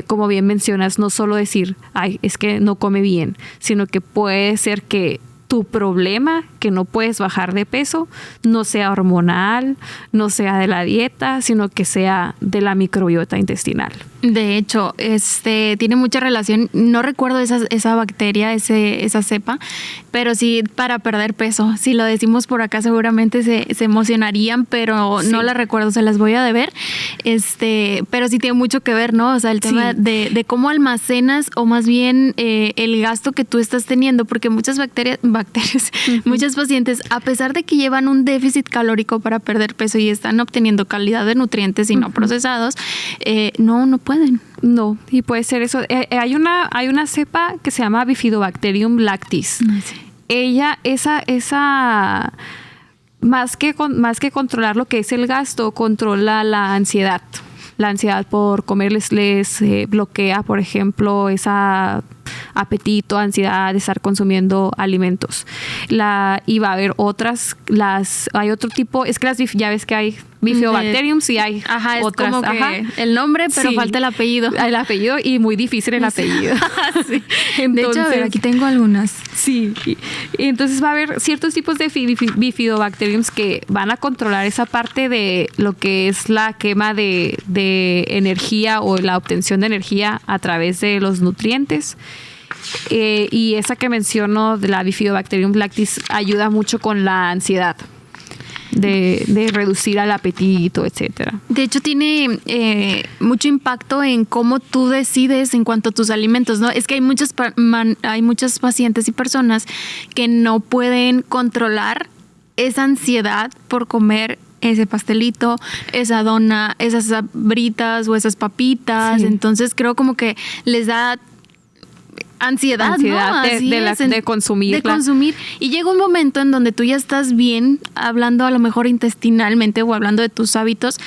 como bien mencionas, no solo decir, ay, es que no come bien, sino que puede ser que tu problema, que no puedes bajar de peso, no sea hormonal, no sea de la dieta, sino que sea de la microbiota intestinal. De hecho, tiene mucha relación. No recuerdo esa bacteria, esa cepa, pero sí para perder peso. Si lo decimos por acá, seguramente se emocionarían, pero no la recuerdo, se las voy a deber. Pero sí tiene mucho que ver, ¿no? O sea, el tema de cómo almacenas, o más bien el gasto que tú estás teniendo, porque muchas bacterias, muchos pacientes, a pesar de que llevan un déficit calórico para perder peso y están obteniendo calidad de nutrientes y no procesados, no pueden. No, y puede ser eso. Hay una cepa que se llama Bifidobacterium lactis. Sí. Ella, esa más que controlar lo que es el gasto, controla la ansiedad. La ansiedad por comer les bloquea, por ejemplo, esa apetito, ansiedad de estar consumiendo alimentos. Y va a haber hay otro tipo, es que ya ves que hay Bifidobacterium, sí hay otras. Es como que el nombre, pero falta el apellido. El apellido, y muy difícil el apellido. Sí. Entonces, de hecho, a ver, aquí tengo algunas. Sí. Entonces va a haber ciertos tipos de Bifidobacteriums que van a controlar esa parte de lo que es la quema de energía o la obtención de energía a través de los nutrientes. Y esa que menciono, de la Bifidobacterium lactis, ayuda mucho con la ansiedad. De reducir el apetito, etcétera. De hecho, tiene mucho impacto en cómo tú decides en cuanto a tus alimentos, ¿no? Es que hay muchos pacientes y personas que no pueden controlar esa ansiedad por comer ese pastelito, esa dona, esas sabritas o esas papitas. Sí. Entonces creo como que les da ansiedad, ¿no? de consumir. De consumir. Y llega un momento en donde tú ya estás bien, hablando a lo mejor intestinalmente o hablando de tus hábitos,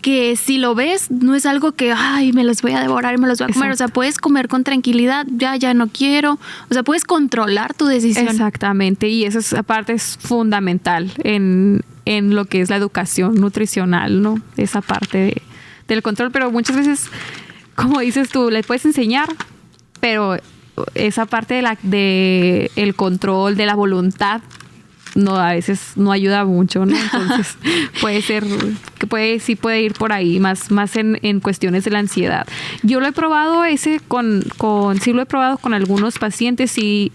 que si lo ves, no es algo que, ay, me los voy a devorar y me los voy a comer. Exacto. O sea, puedes comer con tranquilidad, ya no quiero. O sea, puedes controlar tu decisión. Exactamente. Y eso aparte es fundamental en lo que es la educación nutricional, ¿no? Esa parte del control. Pero muchas veces, como dices tú, le puedes enseñar, pero esa parte de el control, de la voluntad, no, a veces no ayuda mucho, ¿no? Entonces puede ser que sí puede ir por ahí, más en cuestiones de la ansiedad. Yo lo he probado sí lo he probado con algunos pacientes, sí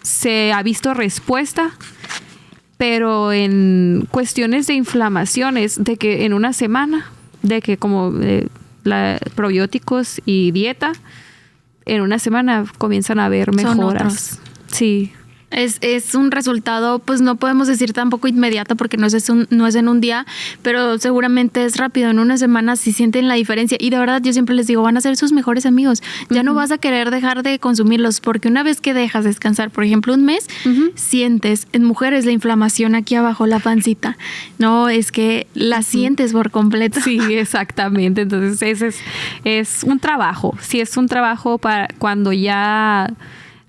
se ha visto respuesta, pero en cuestiones de inflamaciones, de que en una semana, de que como probióticos y dieta, en una semana comienzan a haber mejoras. Sí. Es un resultado, pues no podemos decir tampoco inmediato porque no es en un día, pero seguramente es rápido. En una semana sí sienten la diferencia. Y de verdad yo siempre les digo, van a ser sus mejores amigos. Ya no vas a querer dejar de consumirlos porque una vez que dejas descansar, por ejemplo, un mes, sientes en mujeres la inflamación aquí abajo, la pancita. No, es que la sientes por completo. Sí, exactamente. Entonces ese es un trabajo. Sí, es un trabajo para cuando ya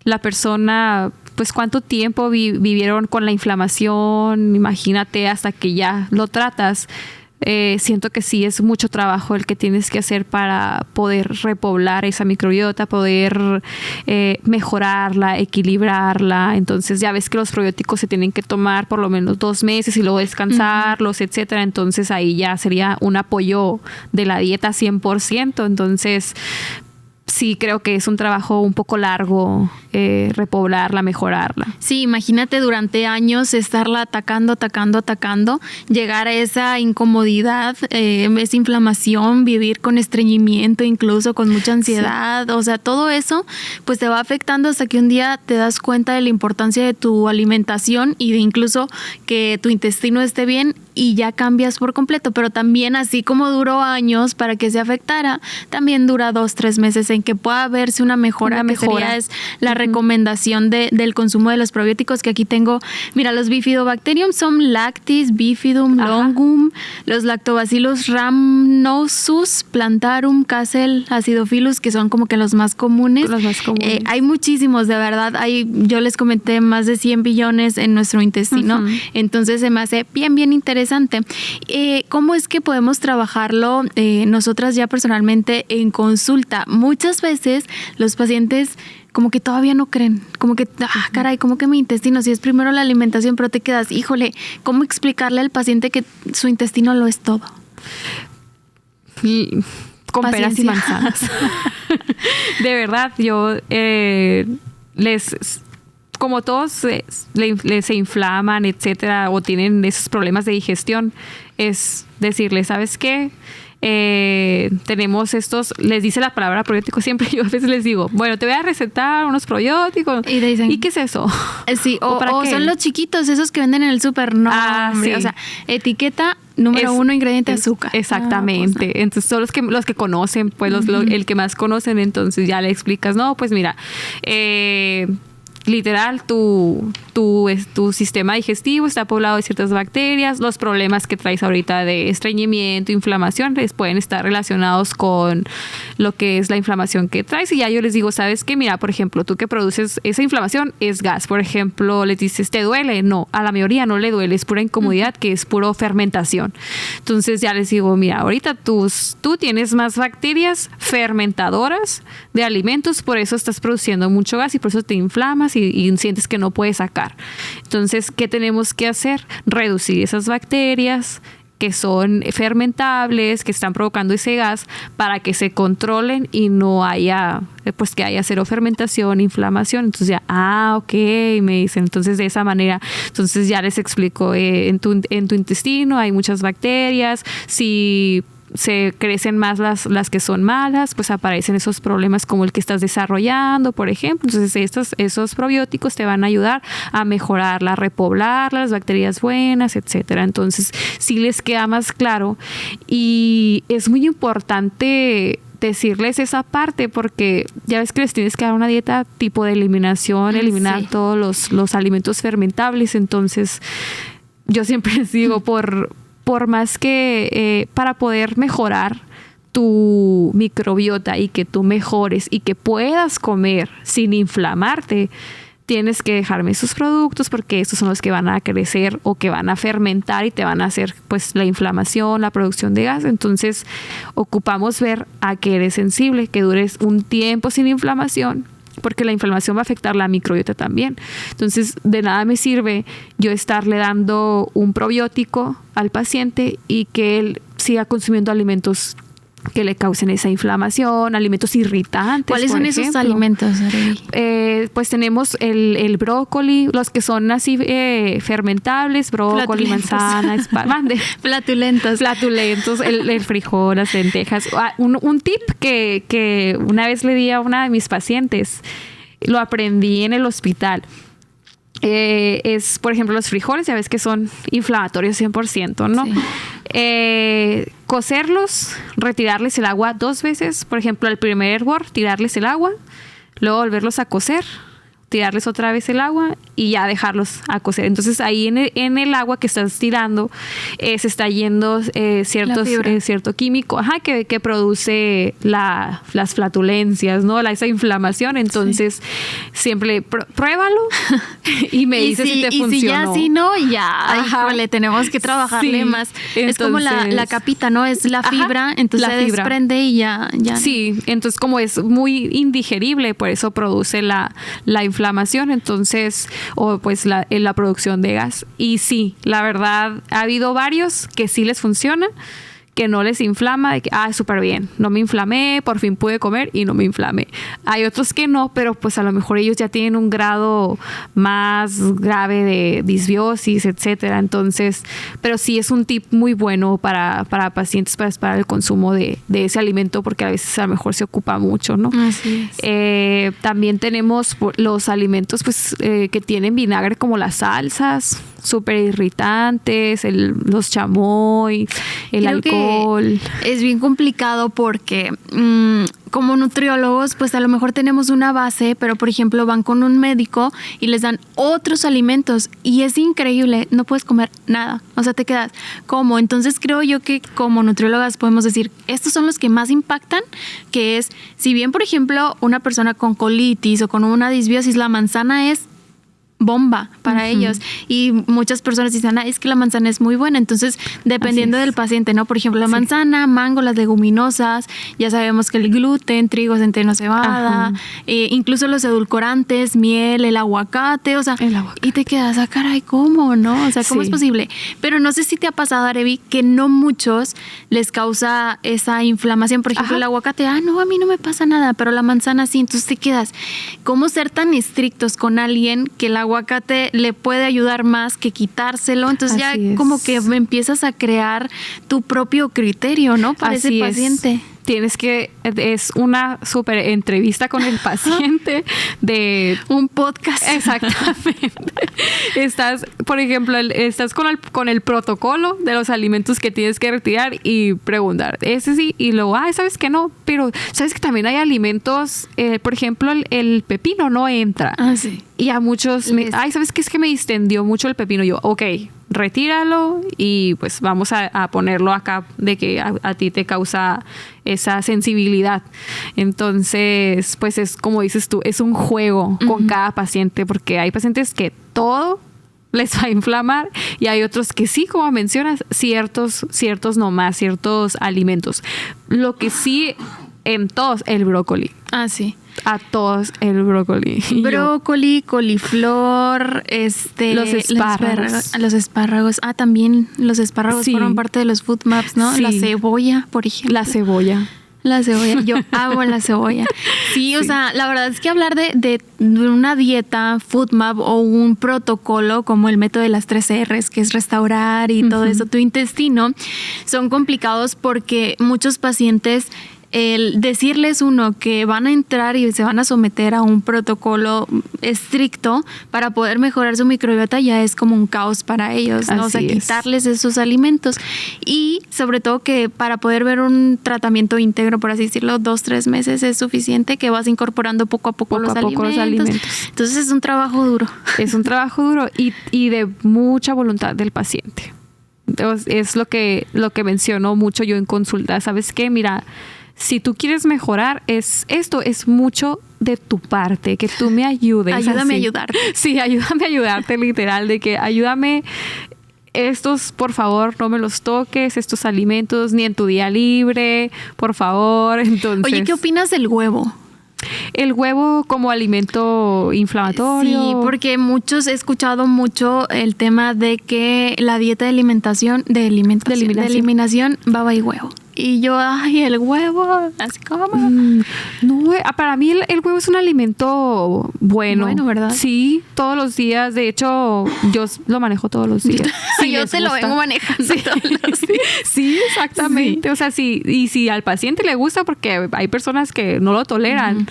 la persona... Pues cuánto tiempo vivieron con la inflamación, imagínate hasta que ya lo tratas. Siento que sí es mucho trabajo el que tienes que hacer para poder repoblar esa microbiota, poder mejorarla, equilibrarla. Entonces ya ves que los probióticos se tienen que tomar por lo menos 2 meses y luego descansarlos, etcétera. Entonces ahí ya sería un apoyo de la dieta 100%. Entonces sí creo que es un trabajo un poco largo repoblarla, mejorarla. Sí, imagínate durante años estarla atacando, llegar a esa incomodidad, esa inflamación, vivir con estreñimiento, incluso con mucha ansiedad. Sí. O sea, todo eso pues te va afectando hasta que un día te das cuenta de la importancia de tu alimentación y de incluso que tu intestino esté bien y ya cambias por completo. Pero también así como duró años para que se afectara, también dura 2-3 meses en que pueda verse una mejora. Que sería es la recomendación del consumo de los probióticos que aquí tengo. Mira, los Bifidobacterium son Lactis, Bifidum, Longum, los Lactobacillus rhamnosus, Plantarum, Casel, Acidophilus, que son como que los más comunes. Hay muchísimos, de verdad. Yo les comenté más de 100 billones en nuestro intestino. Entonces se me hace bien interesante. ¿Cómo es que podemos trabajarlo nosotras ya personalmente en consulta? Muchas veces los pacientes como que todavía no creen, como que, caray, como que mi intestino, si es primero la alimentación, pero te quedas, híjole, ¿cómo explicarle al paciente que su intestino lo es todo? Con peras y manzanas. De verdad, yo como todos se inflaman, etcétera, o tienen esos problemas de digestión, es decirles, ¿sabes qué? Tenemos les dice la palabra probiótico siempre. Yo a veces les digo, bueno, te voy a recetar unos probióticos. Y dicen, ¿y qué es eso? Sí, o son los chiquitos, esos que venden en el súper. No, sí. O sea, etiqueta número 1, ingrediente azúcar. Exactamente. Pues no. Entonces son los que conocen, pues el que más conocen, entonces ya le explicas, no, pues mira, literal, tu sistema digestivo está poblado de ciertas bacterias. Los problemas que traes ahorita de estreñimiento, inflamación, pueden estar relacionados con lo que es la inflamación que traes. Y ya yo les digo, ¿sabes qué? Mira, por ejemplo, tú que produces esa inflamación es gas. Por ejemplo, les dices, ¿te duele? No, a la mayoría no le duele, es pura incomodidad, que es puro fermentación. Entonces ya les digo, mira, ahorita tú tienes más bacterias fermentadoras de alimentos, por eso estás produciendo mucho gas y por eso te inflamas y sientes que no puedes sacar. Entonces, ¿qué tenemos que hacer? Reducir esas bacterias que son fermentables, que están provocando ese gas, para que se controlen y no haya, pues que haya cero fermentación, inflamación. Entonces ya, ok, me dicen. Entonces de esa manera, entonces ya les explico, en tu intestino hay muchas bacterias, si se crecen más las que son malas, pues aparecen esos problemas como el que estás desarrollando, por ejemplo. Entonces esos probióticos te van a ayudar a mejorarla, a repoblar las bacterias buenas, etcétera. Entonces sí les queda más claro, y es muy importante decirles esa parte, porque ya ves que les tienes que dar una dieta tipo de eliminación, eliminar todos los alimentos fermentables. Entonces yo siempre les digo, por más que para poder mejorar tu microbiota y que tú mejores y que puedas comer sin inflamarte, tienes que dejarme esos productos, porque estos son los que van a crecer o que van a fermentar y te van a hacer pues la inflamación, la producción de gas. Entonces ocupamos ver a qué eres sensible, que dures un tiempo sin inflamación, porque la inflamación va a afectar la microbiota también. Entonces de nada me sirve yo estarle dando un probiótico al paciente y que él siga consumiendo alimentos que le causen esa inflamación, alimentos irritantes. ¿Cuáles son esos alimentos, Arely? Pues tenemos el brócoli, los que son así fermentables, brócoli, manzana, flatulentos, el frijol, las lentejas. Un tip que una vez le di a una de mis pacientes, lo aprendí en el hospital. Es, por ejemplo, los frijoles, ya ves que son inflamatorios 100%, ¿no? Sí. Cocerlos, retirarles el agua 2 veces. Por ejemplo, al primer hervor, tirarles el agua, luego volverlos a cocer, tirarles otra vez el agua y ya dejarlos a cocer. Entonces ahí en el agua que estás tirando se está yendo cierto químico que produce las flatulencias, ¿no? Esa inflamación. Entonces siempre pruébalo y me dices si te funcionó. Y si ya sí, no, ya, híjole, tenemos que trabajarle más. Entonces, es como la capita, ¿no? Es la fibra, entonces se desprende y ya. Sí, entonces como es muy indigerible, por eso produce la inflamación. Entonces, o pues la producción de gas. Y sí, la verdad, ha habido varios que sí les funciona, que no les inflama, de que, súper bien, no me inflamé, por fin pude comer y no me inflamé. Hay otros que no, pero pues a lo mejor ellos ya tienen un grado más grave de disbiosis, etcétera. Entonces, pero sí es un tip muy bueno para pacientes, para el consumo de ese alimento, porque a veces a lo mejor se ocupa mucho, ¿no? Así es. También tenemos los alimentos pues que tienen vinagre, como las salsas, súper irritantes, los chamoy, el alcohol. Es bien complicado porque como nutriólogos, pues a lo mejor tenemos una base, pero por ejemplo van con un médico y les dan otros alimentos y es increíble, no puedes comer nada, o sea, te quedas, ¿cómo? Entonces creo yo que como nutriólogas podemos decir, estos son los que más impactan, que es, si bien por ejemplo una persona con colitis o con una disbiosis, la manzana es bomba para ellos, y muchas personas dicen, es que la manzana es muy buena. Entonces dependiendo del paciente, ¿no? Por ejemplo, la manzana, mango, las leguminosas, ya sabemos que el gluten, trigo, centeno, cebada, incluso los edulcorantes, miel, el aguacate, o sea, y te quedas, caray, ¿cómo, no? O sea, ¿cómo es posible? Pero no sé si te ha pasado, Arevi, que no muchos les causa esa inflamación. Por ejemplo, el aguacate, no, a mí no me pasa nada, pero la manzana sí. Entonces te quedas, ¿cómo ser tan estrictos con alguien que el aguacate le puede ayudar más que quitárselo? Entonces ya como que empiezas a crear tu propio criterio, ¿no? Para ese paciente. Tienes que, es una súper entrevista con el paciente de un podcast. Exactamente. Estás, por ejemplo, estás con el protocolo de los alimentos que tienes que retirar y preguntar, ese sí, y luego, ¿sabes qué no? Pero, ¿sabes que también hay alimentos, por ejemplo, el pepino no entra? Sí. Y a muchos, ¿sabes qué? Es que me distendió mucho el pepino. Yo, retíralo y pues vamos a ponerlo acá de que a ti te causa esa sensibilidad. Entonces, pues es como dices tú, es un juego con cada paciente, porque hay pacientes que todo les va a inflamar y hay otros que sí, como mencionas, ciertos nomás, ciertos alimentos. Lo que sí, en todos, el brócoli. Sí. A todos el brócoli. Brócoli, coliflor, los espárragos. Los espárragos. También los espárragos fueron parte de los food maps, ¿no? Sí. La cebolla, por ejemplo. La cebolla. Yo amo la cebolla. Sí, o sea, la verdad es que hablar de una dieta, food map o un protocolo como el método de las 3 R's, que es restaurar y todo eso, tu intestino, son complicados porque muchos pacientes el decirles uno que van a entrar y se van a someter a un protocolo estricto para poder mejorar su microbiota ya es como un caos para ellos, ¿no? O sea, quitarles esos alimentos. Y sobre todo que para poder ver un tratamiento íntegro, por así decirlo, 2-3 meses es suficiente, que vas incorporando poco a poco los alimentos. Entonces es un trabajo duro. Es un trabajo duro y de mucha voluntad del paciente. Es lo que menciono mucho yo en consulta. ¿Sabes qué? Mira, si tú quieres mejorar, esto es mucho de tu parte, que tú me ayudes. Ayúdame a ayudarte. Sí, ayúdame a ayudarte, literal, de que ayúdame. Estos, por favor, no me los toques, estos alimentos, ni en tu día libre, por favor. Entonces, oye, ¿qué opinas del huevo? El huevo como alimento inflamatorio. Sí, porque he escuchado mucho el tema de que la dieta de eliminación baba y huevo. Y yo, ay, el huevo, así como. No, para mí el huevo es un alimento bueno. Bueno, ¿verdad? Sí, todos los días. De hecho, yo lo manejo todos los días. Sí, yo te lo vengo manejando todos los días. Sí, exactamente. Sí. O sea, si al paciente le gusta, porque hay personas que no lo toleran.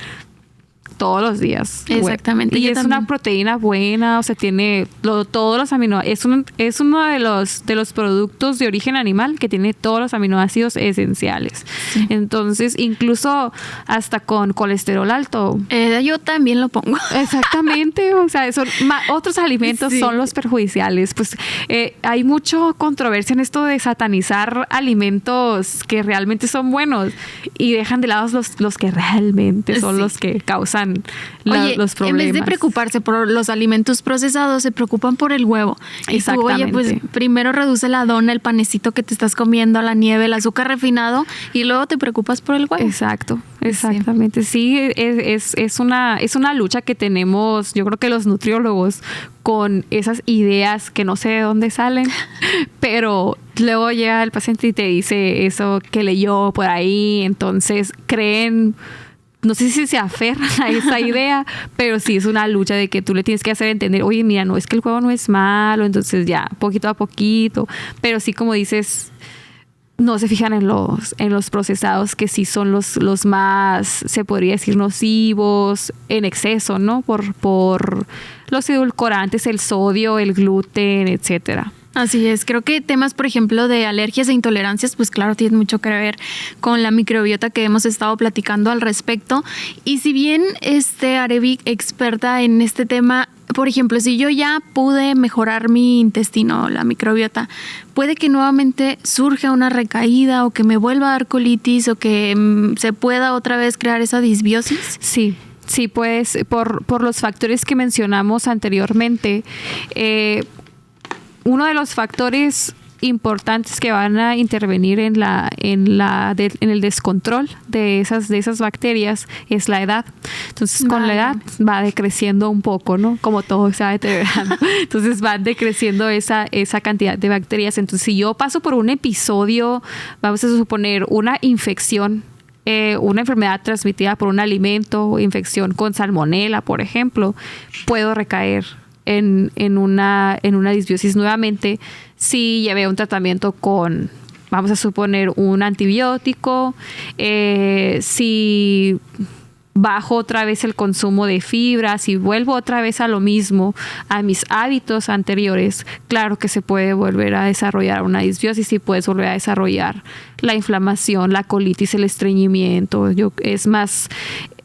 Todos los días. Exactamente. Y es también una proteína buena, o sea, tiene todos los aminoácidos. Es uno de los productos de origen animal que tiene todos los aminoácidos esenciales. Sí. Entonces, incluso hasta con colesterol alto. Yo también lo pongo. Exactamente. O sea, otros alimentos son los perjudiciales. Pues hay mucha controversia en esto de satanizar alimentos que realmente son buenos y dejan de lado los que realmente son los que causan los problemas. En vez de preocuparse por los alimentos procesados, se preocupan por el huevo. Exactamente. Y tú, pues primero reduce la dona, el panecito que te estás comiendo, la nieve, el azúcar refinado, y luego te preocupas por el huevo. Exacto, exactamente. Sí, es una lucha que tenemos, yo creo que los nutriólogos, con esas ideas que no sé de dónde salen, pero luego llega el paciente y te dice eso que leyó por ahí, entonces creen. No sé si se aferran a esa idea, pero sí es una lucha de que tú le tienes que hacer entender, oye, mira, no es que el huevo no es malo, entonces ya, poquito a poquito, pero sí, como dices, no se fijan en los procesados, que sí son los más, se podría decir, nocivos en exceso, ¿no? Por los edulcorantes, el sodio, el gluten, etcétera. Así es, creo que temas, por ejemplo, de alergias e intolerancias, pues claro, tienen mucho que ver con la microbiota que hemos estado platicando al respecto. Y si bien Arevi, experta en este tema, por ejemplo, si yo ya pude mejorar mi intestino, la microbiota, puede que nuevamente surja una recaída o que me vuelva a dar colitis o que se pueda otra vez crear esa disbiosis. Sí. Sí, pues por los factores que mencionamos anteriormente, uno de los factores importantes que van a intervenir en el descontrol de esas bacterias es la edad. Entonces, con la edad va decreciendo un poco, ¿no? Como todo se va deteriorando. Entonces, va decreciendo esa cantidad de bacterias. Entonces, si yo paso por un episodio, vamos a suponer una infección, una enfermedad transmitida por un alimento, infección con salmonela, por ejemplo, puedo recaer en una disbiosis nuevamente si llevé un tratamiento con, vamos a suponer, un antibiótico, si bajo otra vez el consumo de fibra, si vuelvo otra vez a lo mismo, a mis hábitos anteriores, claro que se puede volver a desarrollar una disbiosis y puedes volver a desarrollar la inflamación, la colitis, el estreñimiento. Es más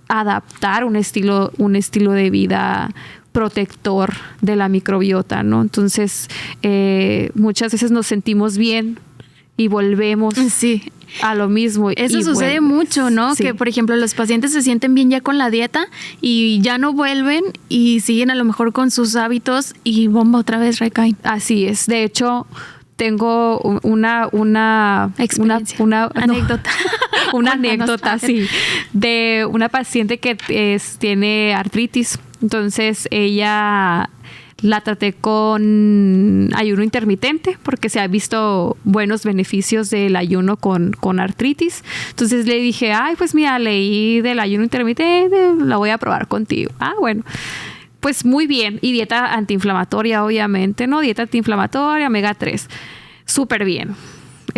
adaptar un estilo de vida protector de la microbiota, ¿no? Entonces, muchas veces nos sentimos bien y volvemos a lo mismo. Eso sucede mucho, ¿no? Sí. Que, por ejemplo, los pacientes se sienten bien ya con la dieta y ya no vuelven y siguen a lo mejor con sus hábitos y bomba, otra vez recaen. Así es. De hecho, tengo una experiencia, anécdota. Una anécdota, sí, de una paciente que tiene artritis. Entonces, ella la traté con ayuno intermitente porque se ha visto buenos beneficios del ayuno con artritis. Entonces le dije, ay, pues mira, leí del ayuno intermitente, la voy a probar contigo. Ah, bueno. Pues muy bien. Y dieta antiinflamatoria, obviamente, ¿no? Dieta antiinflamatoria, omega 3. Súper bien.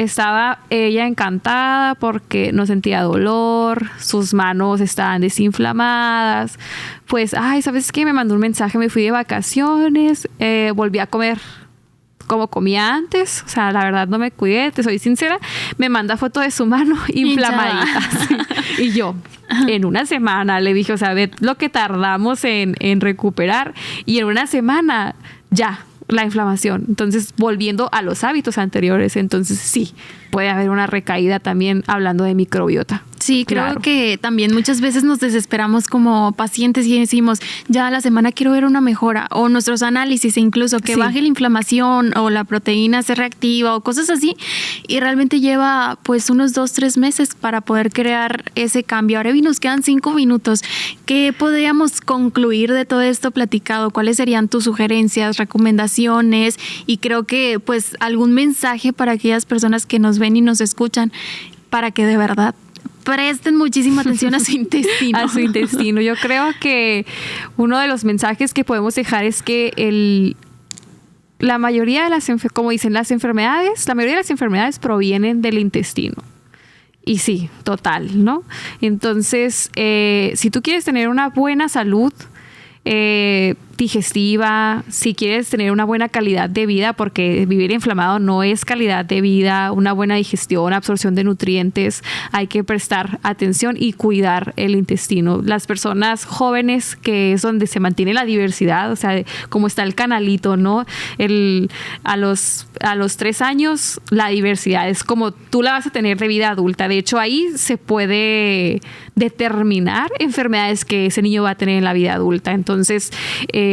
estaba ella encantada porque no sentía dolor, sus manos estaban desinflamadas. Pues, ay, ¿sabes qué? Me mandó un mensaje, me fui de vacaciones, volví a comer como comía antes, o sea, la verdad no me cuidé, te soy sincera, me manda foto de su mano inflamadita. Sí. Y yo, en una semana, le dije, o sea, ve lo que tardamos en recuperar, y en una semana ya la inflamación. Entonces, volviendo a los hábitos anteriores, entonces sí, puede haber una recaída también hablando de microbiota. Sí, creo que también muchas veces nos desesperamos como pacientes y decimos, ya a la semana quiero ver una mejora, o nuestros análisis incluso, que baje la inflamación o la proteína se reactiva o cosas así, y realmente lleva pues unos 2-3 meses para poder crear ese cambio. Ahora nos quedan 5 minutos. ¿Qué podríamos concluir de todo esto platicado? ¿Cuáles serían tus sugerencias, recomendaciones? Y creo que pues algún mensaje para aquellas personas que nos ven y nos escuchan, para que de verdad presten muchísima atención a su intestino. A su intestino. Yo creo que uno de los mensajes que podemos dejar es que la mayoría de como dicen las enfermedades, la mayoría de las enfermedades provienen del intestino. Y sí, total, ¿no? Entonces, si tú quieres tener una buena salud digestiva, si quieres tener una buena calidad de vida, porque vivir inflamado no es calidad de vida, una buena digestión, absorción de nutrientes, hay que prestar atención y cuidar el intestino. Las personas jóvenes, que es donde se mantiene la diversidad, o sea, como está el canalito, ¿no? A los 3 años, la diversidad es como tú la vas a tener de vida adulta. De hecho, ahí se puede determinar enfermedades que ese niño va a tener en la vida adulta. Entonces,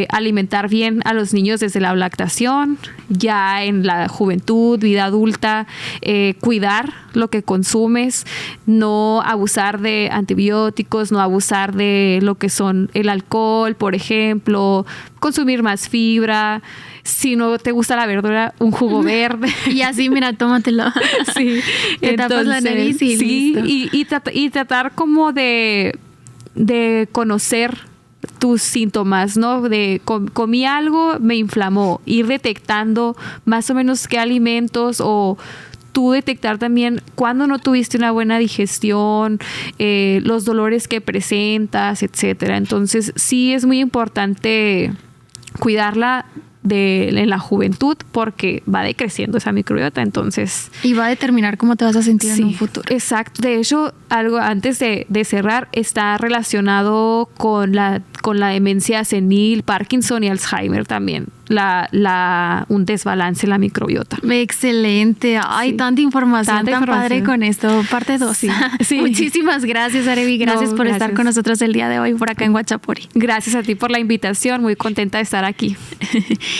alimentar bien a los niños desde la lactación, ya en la juventud, vida adulta, cuidar lo que consumes, no abusar de antibióticos, no abusar de lo que son el alcohol, por ejemplo, consumir más fibra. Si no te gusta la verdura, un jugo verde. Y así, mira, tómatelo. Sí. Te tapas la nariz y sí, listo. Y tratar como de conocer tus síntomas, ¿no? De comí algo, me inflamó. Ir detectando más o menos qué alimentos, o tú detectar también cuando no tuviste una buena digestión, los dolores que presentas, etcétera. Entonces, sí es muy importante cuidarla en la juventud, porque va decreciendo esa microbiota, entonces... Y va a determinar cómo te vas a sentir en un futuro. Exacto. De hecho, algo antes de cerrar, está relacionado con la demencia senil, Parkinson y Alzheimer también. Un desbalance en la microbiota. Excelente. Ay, sí. Tanta información tan padre con esto. Parte 2. Sí. Sí. Muchísimas gracias, Arevi. Gracias por estar con nosotros el día de hoy por acá en Guachapori. Gracias a ti por la invitación. Muy contenta de estar aquí.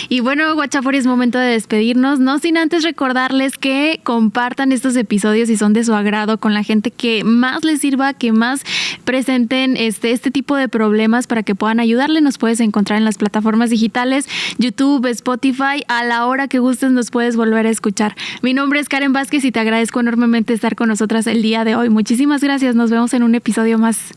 Y bueno, Guachapori, es momento de despedirnos. No sin antes recordarles que compartan estos episodios si son de su agrado con la gente que más les sirva, que más presenten este tipo de problemas para que puedan ayudarle. Nos puedes encontrar en las plataformas digitales, YouTube, Spotify, a la hora que gustes nos puedes volver a escuchar. Mi nombre es Karen Vázquez y te agradezco enormemente estar con nosotras el día de hoy. Muchísimas gracias, nos vemos en un episodio más.